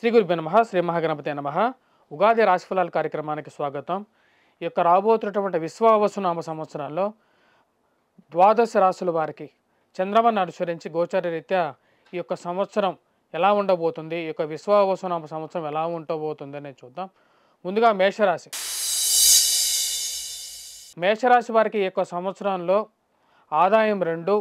శ్రీ గురుభ్యో నమః. శ్రీ మహాగణపతే నమః. ఉగాది రాశిఫలాల కార్యక్రమానికి స్వాగతం. ఈ యొక్క రాబోతున్నటువంటి విశ్వావసునామ సంవత్సరాల్లో ద్వాదశ రాశుల వారికి చంద్రమను అనుసరించి గోచర రీత్యా ఈ యొక్క సంవత్సరం ఎలా ఉండబోతుంది, ఈ యొక్క విశ్వావసునామ సంవత్సరం ఎలా ఉండబోతుంది అనేది చూద్దాం. ముందుగా మేషరాశి. మేషరాశి వారికి ఈ యొక్క సంవత్సరంలో ఆదాయం 2,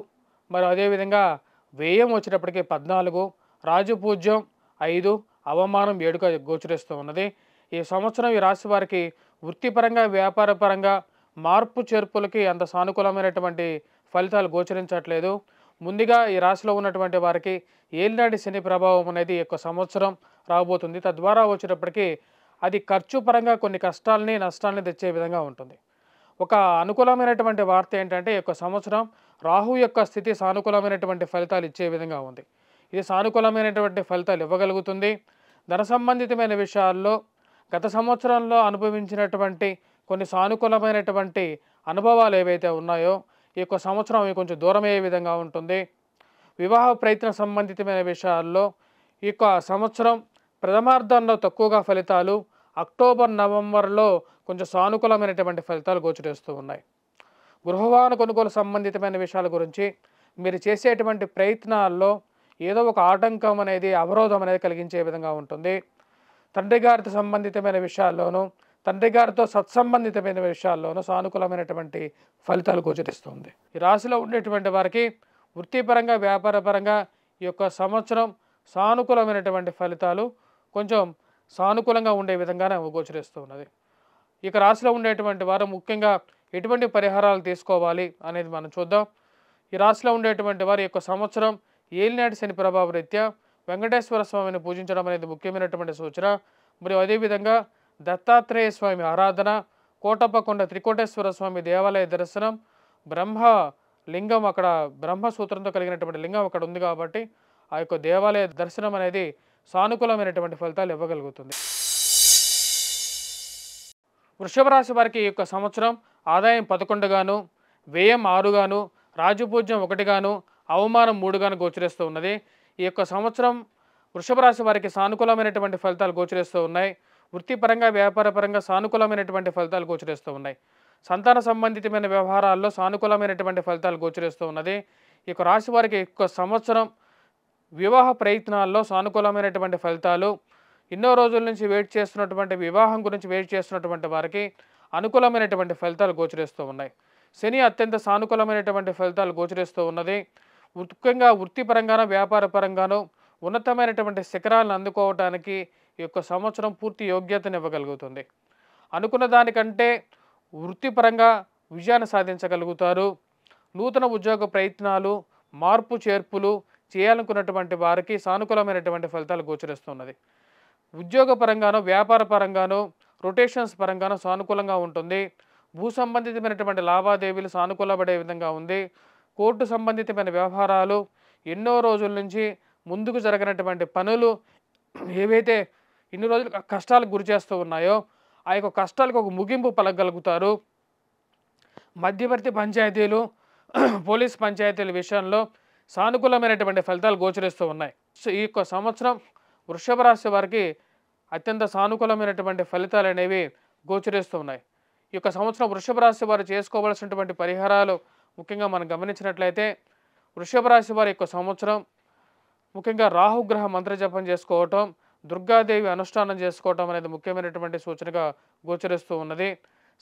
మరి అదేవిధంగా వ్యయం వచ్చేటప్పటికి 14, రాజపూజ్యం 5, అవమానం 7గా గోచరిస్తూ ఉన్నది. ఈ సంవత్సరం ఈ రాశి వారికి వృత్తిపరంగా వ్యాపారపరంగా మార్పు చేర్పులకి అంత సానుకూలమైనటువంటి ఫలితాలు గోచరించట్లేదు. ముందుగా ఈ రాశిలో ఉన్నటువంటి వారికి ఏలినాటి శని ప్రభావం అనేది ఈ యొక్క సంవత్సరం రాబోతుంది. తద్వారా వచ్చేటప్పటికి అది ఖర్చు పరంగా కొన్ని కష్టాలని నష్టాలని తెచ్చే విధంగా ఉంటుంది. ఒక అనుకూలమైనటువంటి వార్త ఏంటంటే ఈ యొక్క సంవత్సరం రాహు యొక్క స్థితి సానుకూలమైనటువంటి ఫలితాలు ఇచ్చే విధంగా ఉంది. ఇది సానుకూలమైనటువంటి ఫలితాలు ఇవ్వగలుగుతుంది. ధన సంబంధితమైన విషయాల్లో గత సంవత్సరంలో అనుభవించినటువంటి కొన్ని సానుకూలమైనటువంటి అనుభవాలు ఏవైతే ఉన్నాయో ఈ యొక్క సంవత్సరం అవి కొంచెం దూరమయ్యే విధంగా ఉంటుంది. వివాహ ప్రయత్న సంబంధితమైన విషయాల్లో ఈ యొక్క సంవత్సరం ప్రథమార్థంలో తక్కువగా ఫలితాలు, అక్టోబర్ నవంబర్లో కొంచెం సానుకూలమైనటువంటి ఫలితాలు గోచరిస్తూ ఉన్నాయి. గృహవాహన కొనుగోలు సంబంధితమైన విషయాల గురించి మీరు చేసేటువంటి ప్రయత్నాల్లో ఏదో ఒక ఆటంకం అనేది, అవరోధం అనేది కలిగించే విధంగా ఉంటుంది. తండ్రి గారితో సంబంధితమైన విషయాల్లోనూ, తండ్రి గారితో సత్సంబంధితమైన విషయాల్లోనూ సానుకూలమైనటువంటి ఫలితాలు గోచరిస్తుంది. ఈ రాశిలో ఉండేటువంటి వారికి వృత్తిపరంగా వ్యాపారపరంగా ఈ యొక్క సంవత్సరం సానుకూలమైనటువంటి ఫలితాలు కొంచెం సానుకూలంగా ఉండే విధంగానే గోచరిస్తూ ఉన్నది. ఇక రాశిలో ఉండేటువంటి వారు ముఖ్యంగా ఎటువంటి పరిహారాలు తీసుకోవాలి అనేది మనం చూద్దాం. ఈ రాశిలో ఉండేటువంటి వారి యొక్క సంవత్సరం ఏలినాటి శని ప్రభావ రీత్యా వెంకటేశ్వర స్వామిని పూజించడం అనేది ముఖ్యమైనటువంటి సూచన. మరియు అదేవిధంగా దత్తాత్రేయ స్వామి ఆరాధన, కోటప్పకొండ త్రికోటేశ్వర స్వామి దేవాలయ దర్శనం, బ్రహ్మ లింగం అక్కడ బ్రహ్మసూత్రంతో కలిగినటువంటి లింగం అక్కడ ఉంది కాబట్టి ఆ యొక్క దేవాలయ దర్శనం అనేది సానుకూలమైనటువంటి ఫలితాలు ఇవ్వగలుగుతుంది. వృషభ రాశి వారికి ఈ యొక్క సంవత్సరం ఆదాయం 11 గాను, వ్యయం 6 గాను, రాజపూజ్యం 1 గాను, అవమానం 3 గాను గోచరిస్తూ ఉన్నది. ఈ యొక్క సంవత్సరం వృషభ రాశి వారికి సానుకూలమైనటువంటి ఫలితాలు గోచరిస్తూ ఉన్నాయి. వృత్తిపరంగా వ్యాపారపరంగా సానుకూలమైనటువంటి ఫలితాలు గోచరిస్తూ ఉన్నాయి. సంతాన సంబంధితమైన వ్యవహారాల్లో సానుకూలమైనటువంటి ఫలితాలు గోచరిస్తూ ఉన్నది. ఈ యొక్క రాశి వారికి యొక్క సంవత్సరం వివాహ ప్రయత్నాల్లో సానుకూలమైనటువంటి ఫలితాలు, ఎన్నో రోజుల నుంచి వెయిట్ చేస్తున్నటువంటి వివాహం గురించి వెయిట్ చేస్తున్నటువంటి వారికి అనుకూలమైనటువంటి ఫలితాలు గోచరిస్తూ ఉన్నాయి. శని అత్యంత సానుకూలమైనటువంటి ఫలితాలు గోచరిస్తూ ఉన్నది. ముఖ్యంగా వృత్తిపరంగానో వ్యాపారపరంగానో ఉన్నతమైనటువంటి శిఖరాలను అందుకోవడానికి ఈ యొక్క సంవత్సరం పూర్తి యోగ్యతను ఇవ్వగలుగుతుంది. అనుకున్న దానికంటే వృత్తిపరంగా విజయాన్ని సాధించగలుగుతారు. నూతన ఉద్యోగ ప్రయత్నాలు, మార్పు చేర్పులు చేయాలనుకున్నటువంటి వారికి సానుకూలమైనటువంటి ఫలితాలు గోచరిస్తున్నది. ఉద్యోగపరంగానో వ్యాపారపరంగానో రొటేషన్స్ పరంగానో సానుకూలంగా ఉంటుంది. భూ సంబంధితమైనటువంటి లావాదేవీలు సానుకూలపడే విధంగా ఉంది. కోర్టు సంబంధితమైన వ్యవహారాలు, ఎన్నో రోజుల నుంచి ముందుకు జరగనటువంటి పనులు ఏవైతే ఇన్ని రోజులు కష్టాలకు గురి చేస్తూ ఉన్నాయో ఆ యొక్క కష్టాలకు ఒక ముగింపు పలకగలుగుతారు. మధ్యవర్తి పంచాయతీలు, పోలీస్ పంచాయతీల విషయంలో సానుకూలమైనటువంటి ఫలితాలు గోచరిస్తూ ఉన్నాయి. సో ఈ యొక్క సంవత్సరం వృషభ రాశి వారికి అత్యంత సానుకూలమైనటువంటి ఫలితాలు అనేవి గోచరిస్తూ ఉన్నాయి. ఈ యొక్క సంవత్సరం వృషభ రాశి వారు చేసుకోవాల్సినటువంటి పరిహారాలు ముఖ్యంగా మనం గమనించినట్లయితే వృషభ రాశి వారి యొక్క సంవత్సరం ముఖ్యంగా రాహుగ్రహ మంత్రజపం చేసుకోవటం, దుర్గాదేవి అనుష్ఠానం చేసుకోవటం అనేది ముఖ్యమైనటువంటి సూచనగా గోచరిస్తూ ఉన్నది.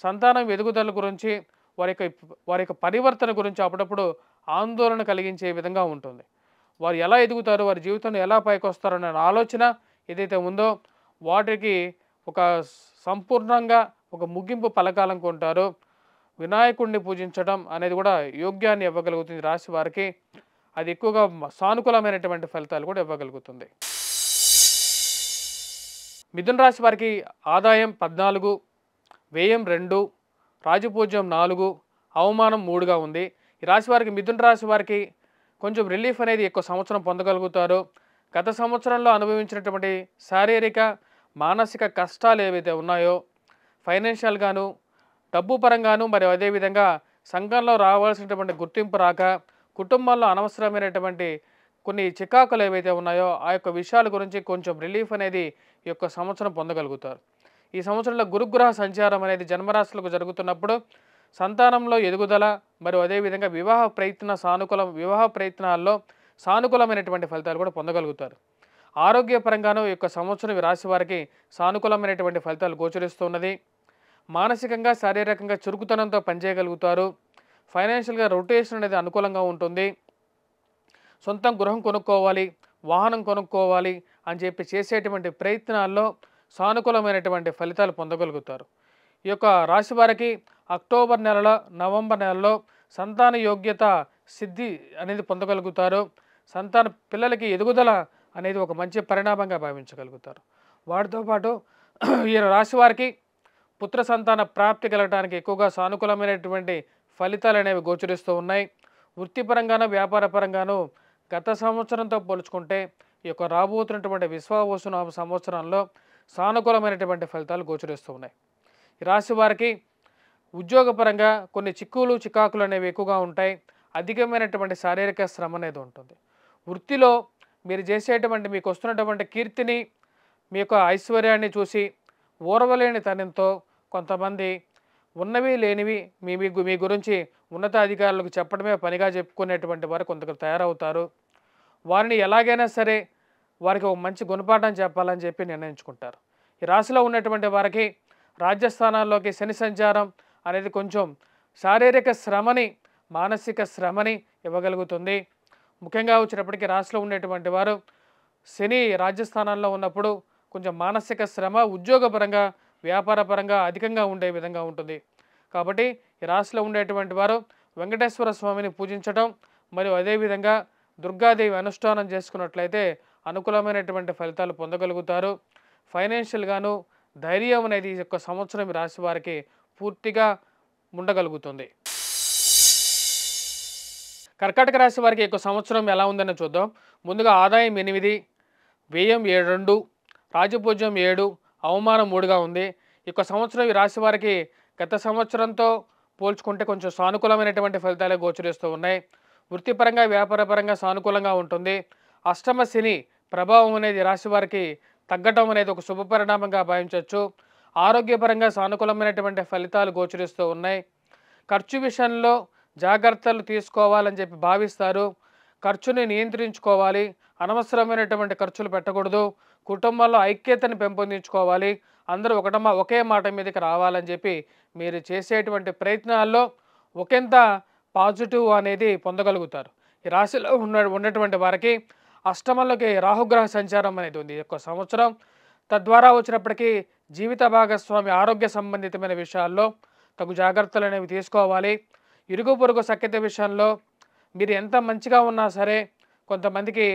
సంతానం ఎదుగుదల గురించి వారి యొక్క పరివర్తన గురించి అప్పుడప్పుడు ఆందోళన కలిగించే విధంగా ఉంటుంది. వారు ఎలా ఎదుగుతారు, వారి జీవితంలో ఎలా పైకి వస్తారు అనే ఆలోచన ఏదైతే ఉందో వాటికి ఒక సంపూర్ణంగా ఒక ముగింపు పలకాలనుకుంటారు. వినాయకుడిని పూజించడం అనేది కూడా యోగ్యాన్ని ఇవ్వగలుగుతుంది రాశి వారికి. అది ఎక్కువగా సానుకూలమైనటువంటి ఫలితాలు కూడా ఇవ్వగలుగుతుంది. మిథున రాశి వారికి ఆదాయం 14, వ్యయం 2, రాజపూజ్యం 4, అవమానం 3గా ఉంది. ఈ రాశి వారికి మిథున రాశి వారికి కొంచెం రిలీఫ్ అనేది ఎక్కువ సంవత్సరం పొందగలుగుతారు. గత సంవత్సరంలో అనుభవించినటువంటి శారీరక మానసిక కష్టాలు ఏవైతే ఉన్నాయో ఫైనాన్షియల్గాను, డబ్బు పరంగాను, మరియు అదేవిధంగా సంఘంలో రావాల్సినటువంటి గుర్తింపు రాక, కుటుంబంలో అనవసరమైనటువంటి కొన్ని చికాకులు ఏవైతే ఉన్నాయో ఆ యొక్క విషయాల గురించి కొంచెం రిలీఫ్ అనేది ఈ యొక్క సంవత్సరం పొందగలుగుతారు. ఈ సంవత్సరంలో గురుగ్రహ సంచారం అనేది జన్మరాశులకు జరుగుతున్నప్పుడు సంతానంలో ఎదుగుదల మరియు అదేవిధంగా వివాహ ప్రయత్నాల్లో సానుకూలమైనటువంటి ఫలితాలు కూడా పొందగలుగుతారు. ఆరోగ్యపరంగాను ఈ యొక్క సంవత్సరం ఈ రాశి వారికి సానుకూలమైనటువంటి ఫలితాలు గోచరిస్తున్నది. మానసికంగా శారీరకంగా చురుకుతనంతో పనిచేయగలుగుతారు. ఫైనాన్షియల్గా రొటేషన్ అనేది అనుకూలంగా ఉంటుంది. సొంతం గృహం కొనుక్కోవాలి, వాహనం కొనుక్కోవాలి అని చెప్పి చేసేటువంటి ప్రయత్నాల్లో సానుకూలమైనటువంటి ఫలితాలు పొందగలుగుతారు. ఈ యొక్క రాశి వారికి అక్టోబర్ నెలలో, నవంబర్ నెలలో సంతాన యోగ్యత సిద్ధి అనేది పొందగలుగుతారు. పిల్లలకి ఎదుగుదల అనేది ఒక మంచి పరిణామంగా భావించగలుగుతారు. వాటితో పాటు ఈ రాశి వారికి పుత్ర సంతాన ప్రాప్తి కలగడానికి ఎక్కువగా సానుకూలమైనటువంటి ఫలితాలు అనేవి గోచరిస్తూ ఉన్నాయి. వృత్తిపరంగాను వ్యాపారపరంగాను గత సంవత్సరంతో పోల్చుకుంటే ఈ యొక్క రాబోతున్నటువంటి విశ్వావసునామ సంవత్సరంలో సానుకూలమైనటువంటి ఫలితాలు గోచరిస్తూ ఉన్నాయి. ఈ రాశి వారికి ఉద్యోగపరంగా కొన్ని చికాకులు అనేవి ఎక్కువగా ఉంటాయి. అధికమైనటువంటి శారీరక శ్రమ అనేది ఉంటుంది. వృత్తిలో మీరు చేసేటువంటి మీకు వస్తున్నటువంటి కీర్తిని మీ యొక్క ఐశ్వర్యాన్ని చూసి ఓర్వలేని తనంతో కొంతమంది ఉన్నవి లేనివి మీ గురించి ఉన్నతాధికారులకు చెప్పడమే పనిగా చెప్పుకునేటువంటి వారు కొందరు తయారవుతారు. వారిని ఎలాగైనా సరే వారికి ఒక మంచి గుణపాఠం చెప్పాలని చెప్పి నిర్ణయించుకుంటారు. ఈ రాశిలో ఉన్నటువంటి వారికి రాజ్యస్థానాల్లోకి శని సంచారం అనేది కొంచెం శారీరక శ్రమని, మానసిక శ్రమని ఇవ్వగలుగుతుంది. ముఖ్యంగా వచ్చినప్పటికీ రాశిలో ఉండేటువంటి వారు శని రాజ్యస్థానాల్లో ఉన్నప్పుడు కొంచెం మానసిక శ్రమ ఉద్యోగపరంగా, వ్యాపారపరంగా అధికంగా ఉండే విధంగా ఉంటుంది. కాబట్టి ఈ రాశిలో ఉండేటువంటి వారు వెంకటేశ్వర స్వామిని పూజించడం మరియు అదేవిధంగా దుర్గాదేవి అనుష్ఠానం చేసుకున్నట్లయితే అనుకూలమైనటువంటి ఫలితాలు పొందగలుగుతారు. ఫైనాన్షియల్గాను ధైర్యం అనేది ఈ యొక్క సంవత్సరం ఈ రాశి వారికి పూర్తిగా ఉండగలుగుతుంది. కర్కాటక రాశి వారికి ఈ యొక్క సంవత్సరం ఎలా ఉందని చూద్దాం. ముందుగా ఆదాయం 8, వ్యయం 2, రాజపూజ్యం 7, అవమానం 3గా ఉంది. ఈ యొక్క సంవత్సరం ఈ రాశి వారికి గత సంవత్సరంతో పోల్చుకుంటే కొంచెం సానుకూలమైనటువంటి ఫలితాలే గోచరిస్తూ ఉన్నాయి. వృత్తిపరంగా వ్యాపారపరంగా సానుకూలంగా ఉంటుంది. అష్టమ శని ప్రభావం అనేది రాశి వారికి తగ్గటం అనేది ఒక శుభపరిణామంగా భావించవచ్చు. ఆరోగ్యపరంగా సానుకూలమైనటువంటి ఫలితాలు గోచరిస్తూ ఉన్నాయి. ఖర్చు విషయంలో జాగ్రత్తలు తీసుకోవాలని చెప్పి భావిస్తారు. ఖర్చుని నియంత్రించుకోవాలి, అనవసరమైనటువంటి ఖర్చులు పెట్టకూడదు, కుటుంబంలో ఐక్యతను పెంపొందించుకోవాలి, అందరూ ఒకే మాట మీదకి రావాలని చెప్పి మీరు చేసేటువంటి ప్రయత్నాల్లో ఒకంత పాజిటివ్ అనేది పొందగలుగుతారు. ఈ రాశిలో ఉన్నటువంటి వారికి అష్టమంలోకి రాహుగ్రహ సంచారం అనేది ఉంది ఈ యొక్క సంవత్సరం. తద్వారా వచ్చినప్పటికీ జీవిత భాగస్వామి ఆరోగ్య సంబంధితమైన విషయాల్లో తగు జాగ్రత్తలు అనేవి తీసుకోవాలి. ఇరుగు పొరుగు సఖ్యత విషయంలో మీరు ఎంత మంచిగా ఉన్నా సరే కొంతమందికి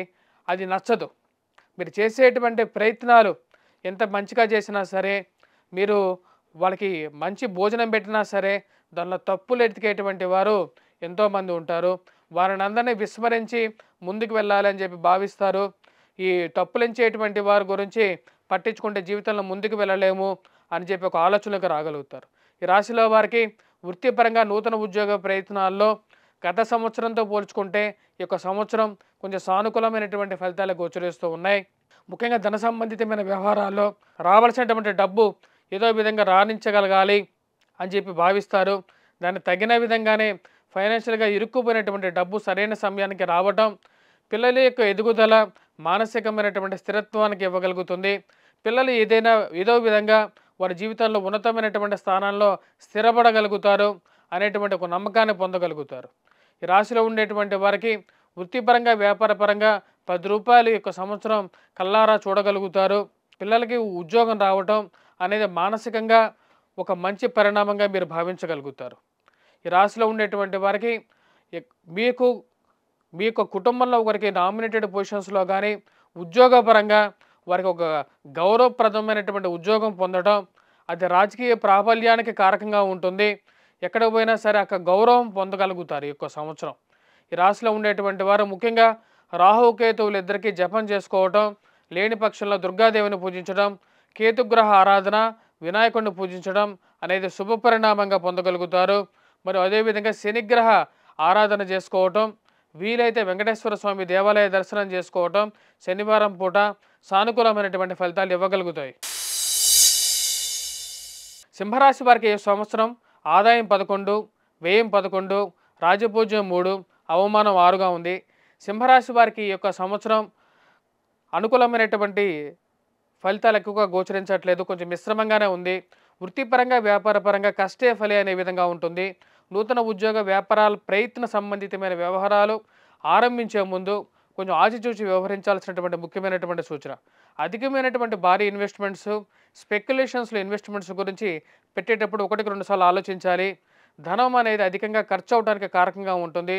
అది నచ్చదు. మీరు చేసేటువంటి ప్రయత్నాలు ఎంత మంచిగా చేసినా సరే, మీరు వాళ్ళకి మంచి భోజనం పెట్టినా సరే దానిలో తప్పులు ఎతికేటువంటి వారు ఎంతోమంది ఉంటారు. వారిని అందరినీ విస్మరించి ముందుకు వెళ్ళాలని చెప్పి భావిస్తారు. ఈ తప్పులించేటువంటి వారి గురించి పట్టించుకుంటే జీవితంలో ముందుకు వెళ్ళలేము అని చెప్పి ఒక ఆలోచనకు రాగలుగుతారు. ఈ రాశిలో వారికి వృత్తిపరంగా నూతన ఉద్యోగ ప్రయత్నాల్లో గత సంవత్సరంతో పోల్చుకుంటే ఈ యొక్క సంవత్సరం కొంచెం సానుకూలమైనటువంటి ఫలితాలు గోచరిస్తూ ఉన్నాయి. ముఖ్యంగా ధన సంబంధితమైన వ్యవహారాల్లో రావాల్సినటువంటి డబ్బు ఏదో విధంగా రాణించగలగాలి అని చెప్పి భావిస్తారు. దాన్ని తగిన విధంగానే ఫైనాన్షియల్గా ఇరుక్కుపోయినటువంటి డబ్బు సరైన సమయానికి రావటం, పిల్లల యొక్క ఎదుగుదల మానసికమైనటువంటి స్థిరత్వానికి ఇవ్వగలుగుతుంది. పిల్లలు ఏదో విధంగా వారి జీవితంలో ఉన్నతమైనటువంటి స్థానాల్లో స్థిరపడగలుగుతారు అనేటువంటి ఒక నమ్మకాన్ని పొందగలుగుతారు. ఈ రాశిలో ఉండేటువంటి వారికి వృత్తిపరంగా వ్యాపారపరంగా 10 రూపాయలు యొక్క సంవత్సరం కల్లారా చూడగలుగుతారు. పిల్లలకి ఉద్యోగం రావటం అనేది మానసికంగా ఒక మంచి పరిణామంగా మీరు భావించగలుగుతారు. ఈ రాశిలో ఉండేటువంటి వారికి మీ యొక్క కుటుంబంలో ఒకరికి నామినేటెడ్ పొజిషన్స్లో కానీ ఉద్యోగపరంగా వారికి ఒక గౌరవప్రదమైనటువంటి ఉద్యోగం పొందడం అది రాజకీయ ప్రాబల్యానికి కారకంగా ఉంటుంది. ఎక్కడ పోయినా సరే అక్కడ గౌరవం పొందగలుగుతారు ఈ యొక్క సంవత్సరం. ఈ రాశిలో ఉండేటువంటి వారు ముఖ్యంగా రాహుకేతువులు ఇద్దరికీ జపం చేసుకోవటం, లేని పక్షంలో దుర్గాదేవిని పూజించడం, కేతుగ్రహ ఆరాధన, వినాయకుడిని పూజించడం అనేది శుభపరిణామంగా పొందగలుగుతారు. మరియు అదేవిధంగా శనిగ్రహ ఆరాధన చేసుకోవటం, వీలైతే వెంకటేశ్వర స్వామి దేవాలయ దర్శనం చేసుకోవటం శనివారం పూట సానుకూలమైనటువంటి ఫలితాలు ఇవ్వగలుగుతాయి. సింహరాశి వారికి ఈ సంవత్సరం ఆదాయం 11, వ్యయం 11, రాజపూజ్యం 3, అవమానం 6గా ఉంది. సింహరాశి వారికి ఈ యొక్క సంవత్సరం అనుకూలమైనటువంటి ఫలితాలు ఎక్కువగా గోచరించట్లేదు. కొంచెం మిశ్రమంగానే ఉంది. వృత్తిపరంగా వ్యాపారపరంగా కష్టే ఫలి అనే విధంగా ఉంటుంది. నూతన ఉద్యోగ వ్యాపారాల ప్రయత్న సంబంధితమైన వ్యవహారాలు ఆరంభించే ముందు కొంచెం ఆచితూచి వ్యవహరించాల్సినటువంటి ముఖ్యమైనటువంటి సూచన. అధికమైనటువంటి భారీ ఇన్వెస్ట్మెంట్స్, స్పెక్యులేషన్స్లో ఇన్వెస్ట్మెంట్స్ గురించి పెట్టేటప్పుడు 1-2 సార్లు ఆలోచించాలి. ధనం అనేది అధికంగా ఖర్చు అవడానికి కారకంగా ఉంటుంది.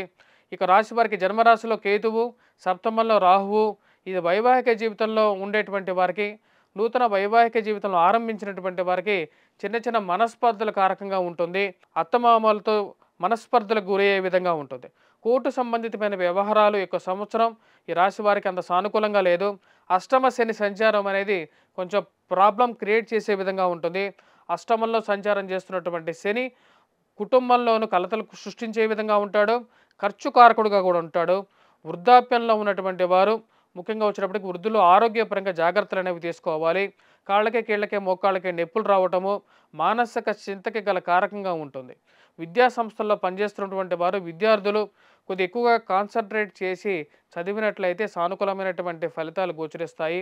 ఇక రాశి వారికి జన్మరాశిలో కేతువు, సప్తమంలో రాహువు. ఇది వైవాహిక జీవితంలో ఉండేటువంటి వారికి, నూతన వైవాహిక జీవితంలో ఆరంభించినటువంటి వారికి చిన్న చిన్న మనస్పర్ధల కారకంగా ఉంటుంది. అత్తమామలతో మనస్పర్ధలకు గురయ్యే విధంగా ఉంటుంది. కోర్టు సంబంధితమైన వ్యవహారాలు యొక్క సంవత్సరం ఈ రాశి వారికి అంత సానుకూలంగా లేదు. అష్టమ శని సంచారం అనేది కొంచెం ప్రాబ్లం క్రియేట్ చేసే విధంగా ఉంటుంది. అష్టమంలో సంచారం చేస్తున్నటువంటి శని కుటుంబంలోనూ కలతలు సృష్టించే విధంగా ఉంటాడు. ఖర్చు కారకుడుగా కూడా ఉంటాడు. వృద్ధాప్యంలో ఉన్నటువంటి వారు ముఖ్యంగా వచ్చినప్పటికి వృద్ధులు ఆరోగ్యపరంగా జాగ్రత్తలు అనేవి తీసుకోవాలి. కాళ్ళకే కీళ్ళకే మోకాళ్ళకే నొప్పులు రావటము మానసిక చింతకి గల కారకంగా ఉంటుంది. విద్యా సంస్థల్లో పనిచేస్తున్నటువంటి వారు విద్యార్థులు కొద్ది ఎక్కువగా కాన్సన్ట్రేట్ చేసి చదివినట్లయితే సానుకూలమైనటువంటి ఫలితాలు గోచరిస్తాయి.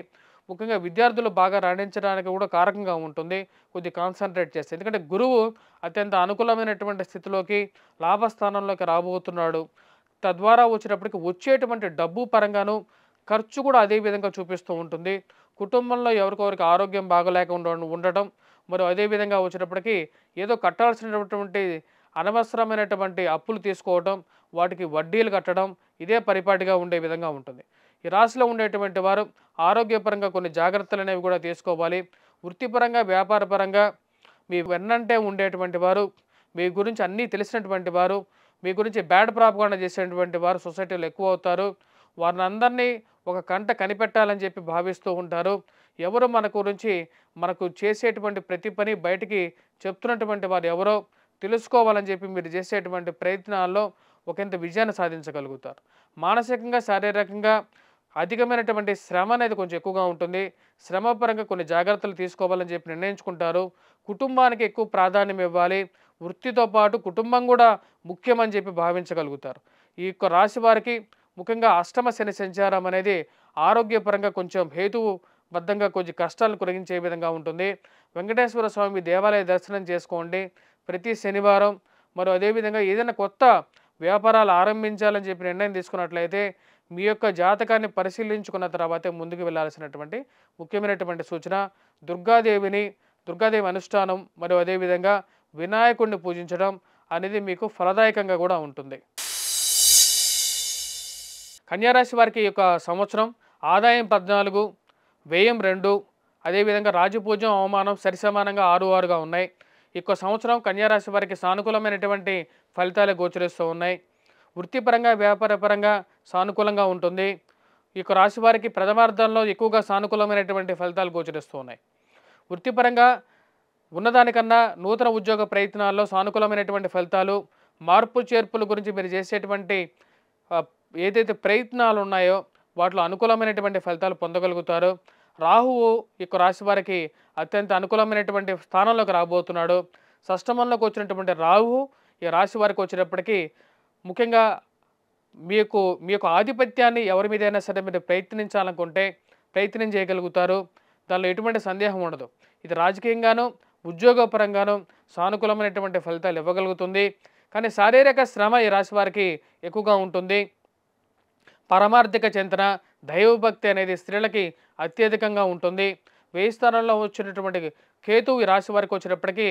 ముఖ్యంగా విద్యార్థులు బాగా రాణించడానికి కూడా కారకంగా ఉంటుంది కొద్ది కాన్సన్ట్రేట్ చేస్తే. ఎందుకంటే గురువు అత్యంత అనుకూలమైనటువంటి స్థితిలోకి లాభస్థానంలోకి రాబోతున్నాడు. తద్వారా వచ్చినప్పటికీ వచ్చేటువంటి డబ్బు పరంగాను ఖర్చు కూడా అదే విధంగా చూపిస్తూ ఉంటుంది. కుటుంబంలో ఎవరికొవరికి ఆరోగ్యం బాగలేక ఉండటం, మరి అదేవిధంగా వచ్చినప్పటికీ ఏదో కట్టాల్సినటువంటి అనవసరమైనటువంటి అప్పులు తీసుకోవడం, వాటికి వడ్డీలు కట్టడం ఇదే పరిపాటిగా ఉండే విధంగా ఉంటుంది. ఈ రాశిలో ఉండేటువంటి వారు ఆరోగ్యపరంగా కొన్ని జాగ్రత్తలు అనేవి కూడా తీసుకోవాలి. వృత్తిపరంగా వ్యాపారపరంగా మీ వెన్నంటే ఉండేటువంటి వారు, మీ గురించి అన్నీ తెలిసినటువంటి వారు, మీ గురించి బ్యాడ్ ప్రాపగాండా చేసేటువంటి వారు సొసైటీలో ఎక్కువ అవుతారు. వారిని అందరినీ ఒక కంట కనిపెట్టాలని చెప్పి భావిస్తూ ఉంటారు. ఎవరు మన గురించి మనకు చేసేటువంటి ప్రతి పని బయటికి చెప్తున్నటువంటి వారు ఎవరో తెలుసుకోవాలని చెప్పి మీరు చేసేటువంటి ప్రయత్నాల్లో ఒకంత విజయాన్ని సాధించగలుగుతారు. మానసికంగా శారీరకంగా అధికమైనటువంటి శ్రమ అనేది కొంచెం ఎక్కువగా ఉంటుంది. శ్రమ పరంగా కొన్ని జాగ్రత్తలు తీసుకోవాలని చెప్పి నిర్ణయించుకుంటారు. కుటుంబానికి ఎక్కువ ప్రాధాన్యం ఇవ్వాలి. వృత్తితో పాటు కుటుంబం కూడా ముఖ్యమని చెప్పి భావించగలుగుతారు. ఈ యొక్క రాశి వారికి ముఖ్యంగా అష్టమ శని సంచారం అనేది ఆరోగ్యపరంగా కొంచెం హేతుబద్ధంగా కొంచెం కష్టాలను కలిగించే విధంగా ఉంటుంది. వెంకటేశ్వర స్వామి దేవాలయ దర్శనం చేసుకోండి ప్రతి శనివారం. మరి అదేవిధంగా ఏదైనా కొత్త వ్యాపారాలు ఆరంభించాలని చెప్పి నిర్ణయం తీసుకున్నట్లయితే మీ యొక్క జాతకాన్ని పరిశీలించుకున్న తర్వాతే ముందుకు వెళ్ళాల్సినటువంటి ముఖ్యమైనటువంటి సూచన. దుర్గాదేవి అనుష్ఠానం మరియు అదేవిధంగా వినాయకుడిని పూజించడం అనేది మీకు ఫలదాయకంగా కూడా ఉంటుంది. కన్యారాశి వారికి ఈ యొక్క సంవత్సరం ఆదాయం 14, వ్యయం 2, అదేవిధంగా రాజపూజ్యం అవమానం సరిసమానంగా 6-6గా ఉన్నాయి. ఈ యొక్క సంవత్సరం కన్యారాశి వారికి సానుకూలమైనటువంటి ఫలితాలు గోచరిస్తూ ఉన్నాయి. వృత్తిపరంగా వ్యాపారపరంగా సానుకూలంగా ఉంటుంది. ఈ యొక్క రాశి వారికి ప్రథమార్థంలో ఎక్కువగా సానుకూలమైనటువంటి ఫలితాలు గోచరిస్తూ ఉన్నాయి. వృత్తిపరంగా ఉన్నదానికన్నా నూతన ఉద్యోగ ప్రయత్నాల్లో సానుకూలమైనటువంటి ఫలితాలు, మార్పు చేర్పుల గురించి మీరు చేసేటువంటి ఏదైతే ప్రయత్నాలు ఉన్నాయో వాటిలో అనుకూలమైనటువంటి ఫలితాలు పొందగలుగుతారు. రాహువు ఈ రాశి వారికి అత్యంత అనుకూలమైనటువంటి స్థానంలోకి రాబోతున్నాడు. షష్టమంలోకి వచ్చినటువంటి రాహువు ఈ రాశి వారికి వచ్చేటప్పటికీ ముఖ్యంగా మీ యొక్క ఆధిపత్యాన్ని ఎవరి మీదైనా సరే మీరు ప్రయత్నించాలనుకుంటే ప్రయత్నం చేయగలుగుతారు. దానిలో ఎటువంటి సందేహం ఉండదు. ఇది రాజకీయంగాను ఉద్యోగపరంగాను సానుకూలమైనటువంటి ఫలితాలు ఇవ్వగలుగుతుంది. కానీ శారీరక శ్రమ ఈ రాశి వారికి ఎక్కువగా ఉంటుంది. పరమార్థిక చింతన, దైవభక్తి అనేది స్త్రీలకి అత్యధికంగా ఉంటుంది. 1000 స్థానంలో వచ్చినటువంటి కేతువు ఈ రాశి వారికి వచ్చినప్పటికీ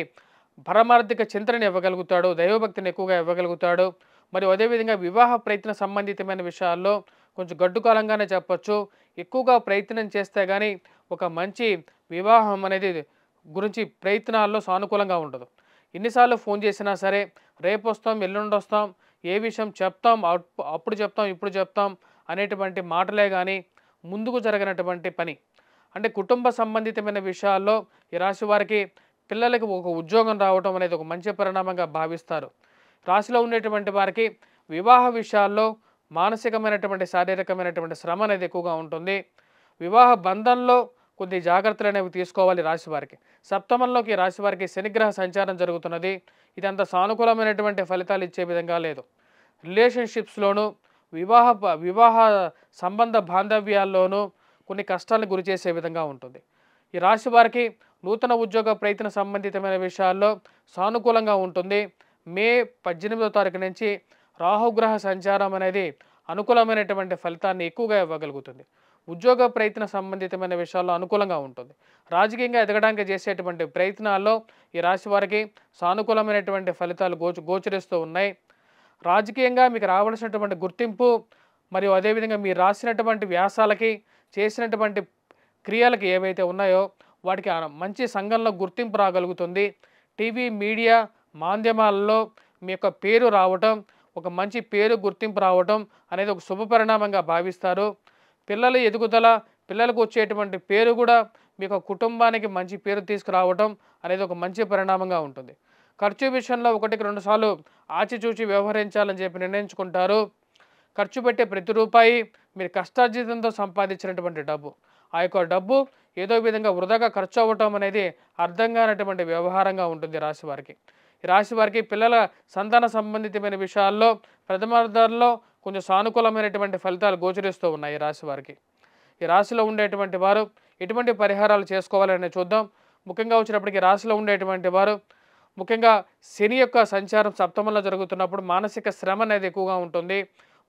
పరమార్థిక చింతనని ఇవ్వగలుగుతాడు, దైవభక్తిని ఎక్కువగా ఇవ్వగలుగుతాడు. మరియు అదేవిధంగా వివాహ ప్రయత్న సంబంధితమైన విషయాల్లో కొంచెం గడ్డుకాలంగానే చెప్పచ్చు. ఎక్కువగా ప్రయత్నం చేస్తే కానీ ఒక మంచి వివాహం అనేది గురించి ప్రయత్నాల్లో సానుకూలంగా ఉండదు. ఎన్నిసార్లు ఫోన్ చేసినా సరే రేపు వస్తాం, ఎల్లుండి వస్తాం, ఏ విషయం చెప్తాం, అప్పుడు చెప్తాం, ఇప్పుడు చెప్తాం అనేటువంటి మాటలే కానీ ముందుకు జరగనటువంటి పని. అంటే కుటుంబ సంబంధితమైన విషయాల్లో ఈ రాశి వారికి పిల్లలకి ఒక ఉద్యోగం రావడం అనేది ఒక మంచి పరిణామంగా భావిస్తారు. రాశిలో ఉండేటువంటి వారికి వివాహ విషయాల్లో మానసికమైనటువంటి శారీరకమైనటువంటి శ్రమ అనేది ఎక్కువగా ఉంటుంది. వివాహ బంధంలో కొద్ది జాగ్రత్తలు అనేవి తీసుకోవాలి రాశి వారికి. సప్తమంలోకి రాశి వారికి శనిగ్రహ సంచారం జరుగుతున్నది. ఇదంత సానుకూలమైనటువంటి ఫలితాలు ఇచ్చే విధంగా లేదు. రిలేషన్షిప్స్లోనూ వివాహ సంబంధ బాంధవ్యాల్లోనూ కొన్ని కష్టాలను గురి చేసే విధంగా ఉంటుంది. ఈ రాశి వారికి నూతన ఉద్యోగ ప్రయత్న సంబంధితమైన విషయాల్లో సానుకూలంగా ఉంటుంది. మే 18వ తారీఖు నుంచి రాహుగ్రహ సంచారం అనేది అనుకూలమైనటువంటి ఫలితాన్ని ఎక్కువగా ఇవ్వగలుగుతుంది. ఉద్యోగ ప్రయత్న సంబంధితమైన విషయాల్లో అనుకూలంగా ఉంటుంది. రాజకీయంగా ఎదగడానికి చేసేటువంటి ప్రయత్నాల్లో ఈ రాశి వారికి సానుకూలమైనటువంటి ఫలితాలు గోచరిస్తూ ఉన్నాయి. రాజకీయంగా మీకు రావాల్సినటువంటి గుర్తింపు మరియు అదేవిధంగా మీరు రాసినటువంటి వ్యాసాలకి చేసినటువంటి క్రియలకి ఏవైతే ఉన్నాయో వాటికి మంచి సంఘంలో గుర్తింపు రాగలుగుతుంది. టీవీ మీడియా మాధ్యమాలలో మీ యొక్క పేరు రావటం, ఒక మంచి పేరు గుర్తింపు రావటం అనేది ఒక శుభ పరిణామంగా భావిస్తారు. పిల్లల ఎదుగుదల, పిల్లలకు వచ్చేటువంటి పేరు కూడా మీకు కుటుంబానికి మంచి పేరు తీసుకురావటం అనేది ఒక మంచి పరిణామంగా ఉంటుంది. ఖర్చు విషయంలో 1-2 సార్లు ఆచిచూచి వ్యవహరించాలని చెప్పి నిర్ణయించుకుంటారు. ఖర్చు పెట్టే ప్రతి రూపాయి మీరు కష్టార్జితంతో సంపాదించినటువంటి డబ్బు. ఆ యొక్క డబ్బు ఏదో విధంగా వృధాగా ఖర్చు అవ్వటం అనేది అర్థం కానటువంటి వ్యవహారంగా ఉంటుంది రాశి వారికి. ఈ రాశి వారికి పిల్లల సంతాన సంబంధితమైన విషయాల్లో ప్రథమార్థంలో కొంచెం సానుకూలమైనటువంటి ఫలితాలు గోచరిస్తూ ఉన్నాయి ఈ రాశి వారికి. ఈ రాశిలో ఉండేటువంటి వారు ఎటువంటి పరిహారాలు చేసుకోవాలని చూద్దాం. ముఖ్యంగా వచ్చినప్పటికీ రాశిలో ఉండేటువంటి వారు ముఖ్యంగా శని యొక్క సంచారం సప్తమంలో జరుగుతున్నప్పుడు మానసిక శ్రమ అనేది ఎక్కువగా ఉంటుంది.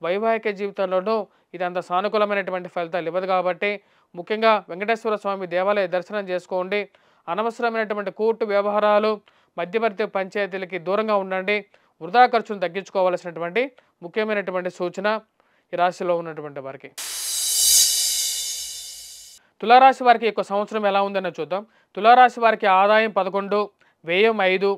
వైవాహిక జీవితంలోనూ ఇదంత సానుకూలమైనటువంటి ఫలితాలు ఇవ్వదు కాబట్టి ముఖ్యంగా వెంకటేశ్వర స్వామి దేవాలయ దర్శనం చేసుకోండి. అనవసరమైనటువంటి కోర్టు వ్యవహారాలు, మధ్యవర్తి పంచాయతీలకి దూరంగా ఉండండి. వృధా ఖర్చును తగ్గించుకోవాల్సినటువంటి ముఖ్యమైనటువంటి సూచన ఈ రాశిలో ఉన్నటువంటి వారికి. తులారాశి వారికి యొక్క సంవత్సరం ఎలా ఉందని చూద్దాం. తులారాశి వారికి ఆదాయం 11, వ్యయం 5,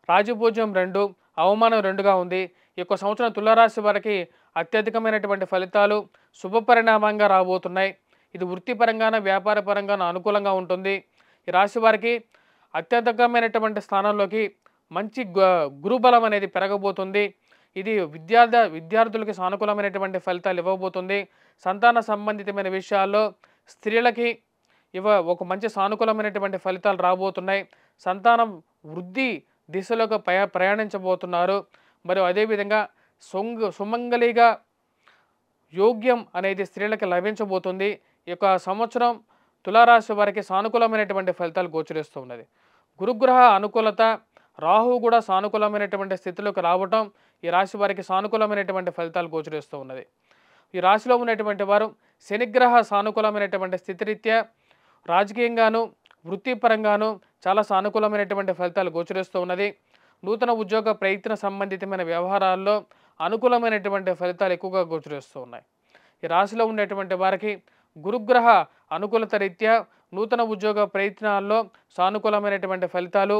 రాజపూజ్యం 2, అవమానం 2గా ఉంది. ఈ యొక్క సంవత్సరం తులారాశి వారికి అత్యధికమైనటువంటి ఫలితాలు శుభ పరిణామంగా రాబోతున్నాయి. ఇది వృత్తిపరంగాన వ్యాపార పరంగాన అనుకూలంగా ఉంటుంది. ఈ రాశి వారికి అత్యధికమైనటువంటి స్థానంలోకి మంచి గురుబలం అనేది పెరగబోతుంది. ఇది విద్యార్థులకి సానుకూలమైనటువంటి ఫలితాలు ఇవ్వబోతుంది. సంతాన సంబంధితమైన విషయాల్లో స్త్రీలకి ఒక మంచి సానుకూలమైనటువంటి ఫలితాలు రాబోతున్నాయి. సంతానం వృద్ధి దిశలోకి ప్రయాణించబోతున్నారు. మరియు అదేవిధంగా సుమంగళిగా యోగ్యం అనేది స్త్రీలకి లభించబోతుంది. ఈ యొక్క సంవత్సరం తులారాశి వారికి సానుకూలమైనటువంటి ఫలితాలు గోచరిస్తూ ఉన్నది. గురుగ్రహ అనుకూలత, రాహు కూడా సానుకూలమైనటువంటి స్థితిలోకి రావటం ఈ రాశి వారికి సానుకూలమైనటువంటి ఫలితాలు గోచరిస్తూ ఉన్నది. ఈ రాశిలో ఉన్నటువంటి వారు శనిగ్రహ సానుకూలమైనటువంటి స్థితిరీత్యా రాజకీయంగాను వృత్తిపరంగాను చాలా సానుకూలమైనటువంటి ఫలితాలు గోచరిస్తూ ఉన్నది. నూతన ఉద్యోగ ప్రయత్న సంబంధితమైన వ్యవహారాల్లో అనుకూలమైనటువంటి ఫలితాలు ఎక్కువగా గోచరిస్తూ ఉన్నాయి. ఈ రాశిలో ఉండేటువంటి వారికి గురుగ్రహ అనుకూలత రీత్యా నూతన ఉద్యోగ ప్రయత్నాల్లో సానుకూలమైనటువంటి ఫలితాలు,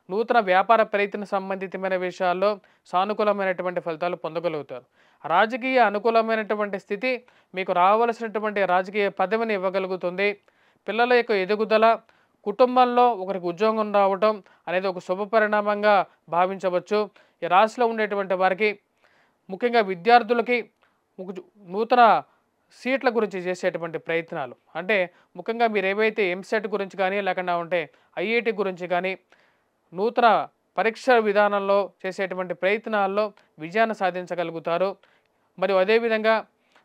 నూతన వ్యాపార ప్రయత్న సంబంధితమైన విషయాల్లో సానుకూలమైనటువంటి ఫలితాలు పొందగలుగుతారు. రాజకీయ అనుకూలమైనటువంటి స్థితి మీకు రావాల్సినటువంటి రాజకీయ పదవిని ఇవ్వగలుగుతుంది. పిల్లల యొక్క ఎదుగుదల, కుటుంబంలో ఒకరికి ఉద్యోగం రావటం అనేది ఒక శుభ పరిణామంగా భావించవచ్చు. ఈ రాశిలో ఉండేటువంటి వారికి ముఖ్యంగా విద్యార్థులకి నూతన సీట్ల గురించి చేసేటువంటి ప్రయత్నాలు, అంటే ముఖ్యంగా మీరు ఏవైతే ఎంసెట్ గురించి కానీ లేకుండా ఉంటే ఐఐటి గురించి కానీ నూతన పరీక్ష విధానంలో చేసేటువంటి ప్రయత్నాల్లో విజయాన్ని సాధించగలుగుతారు. మరియు అదేవిధంగా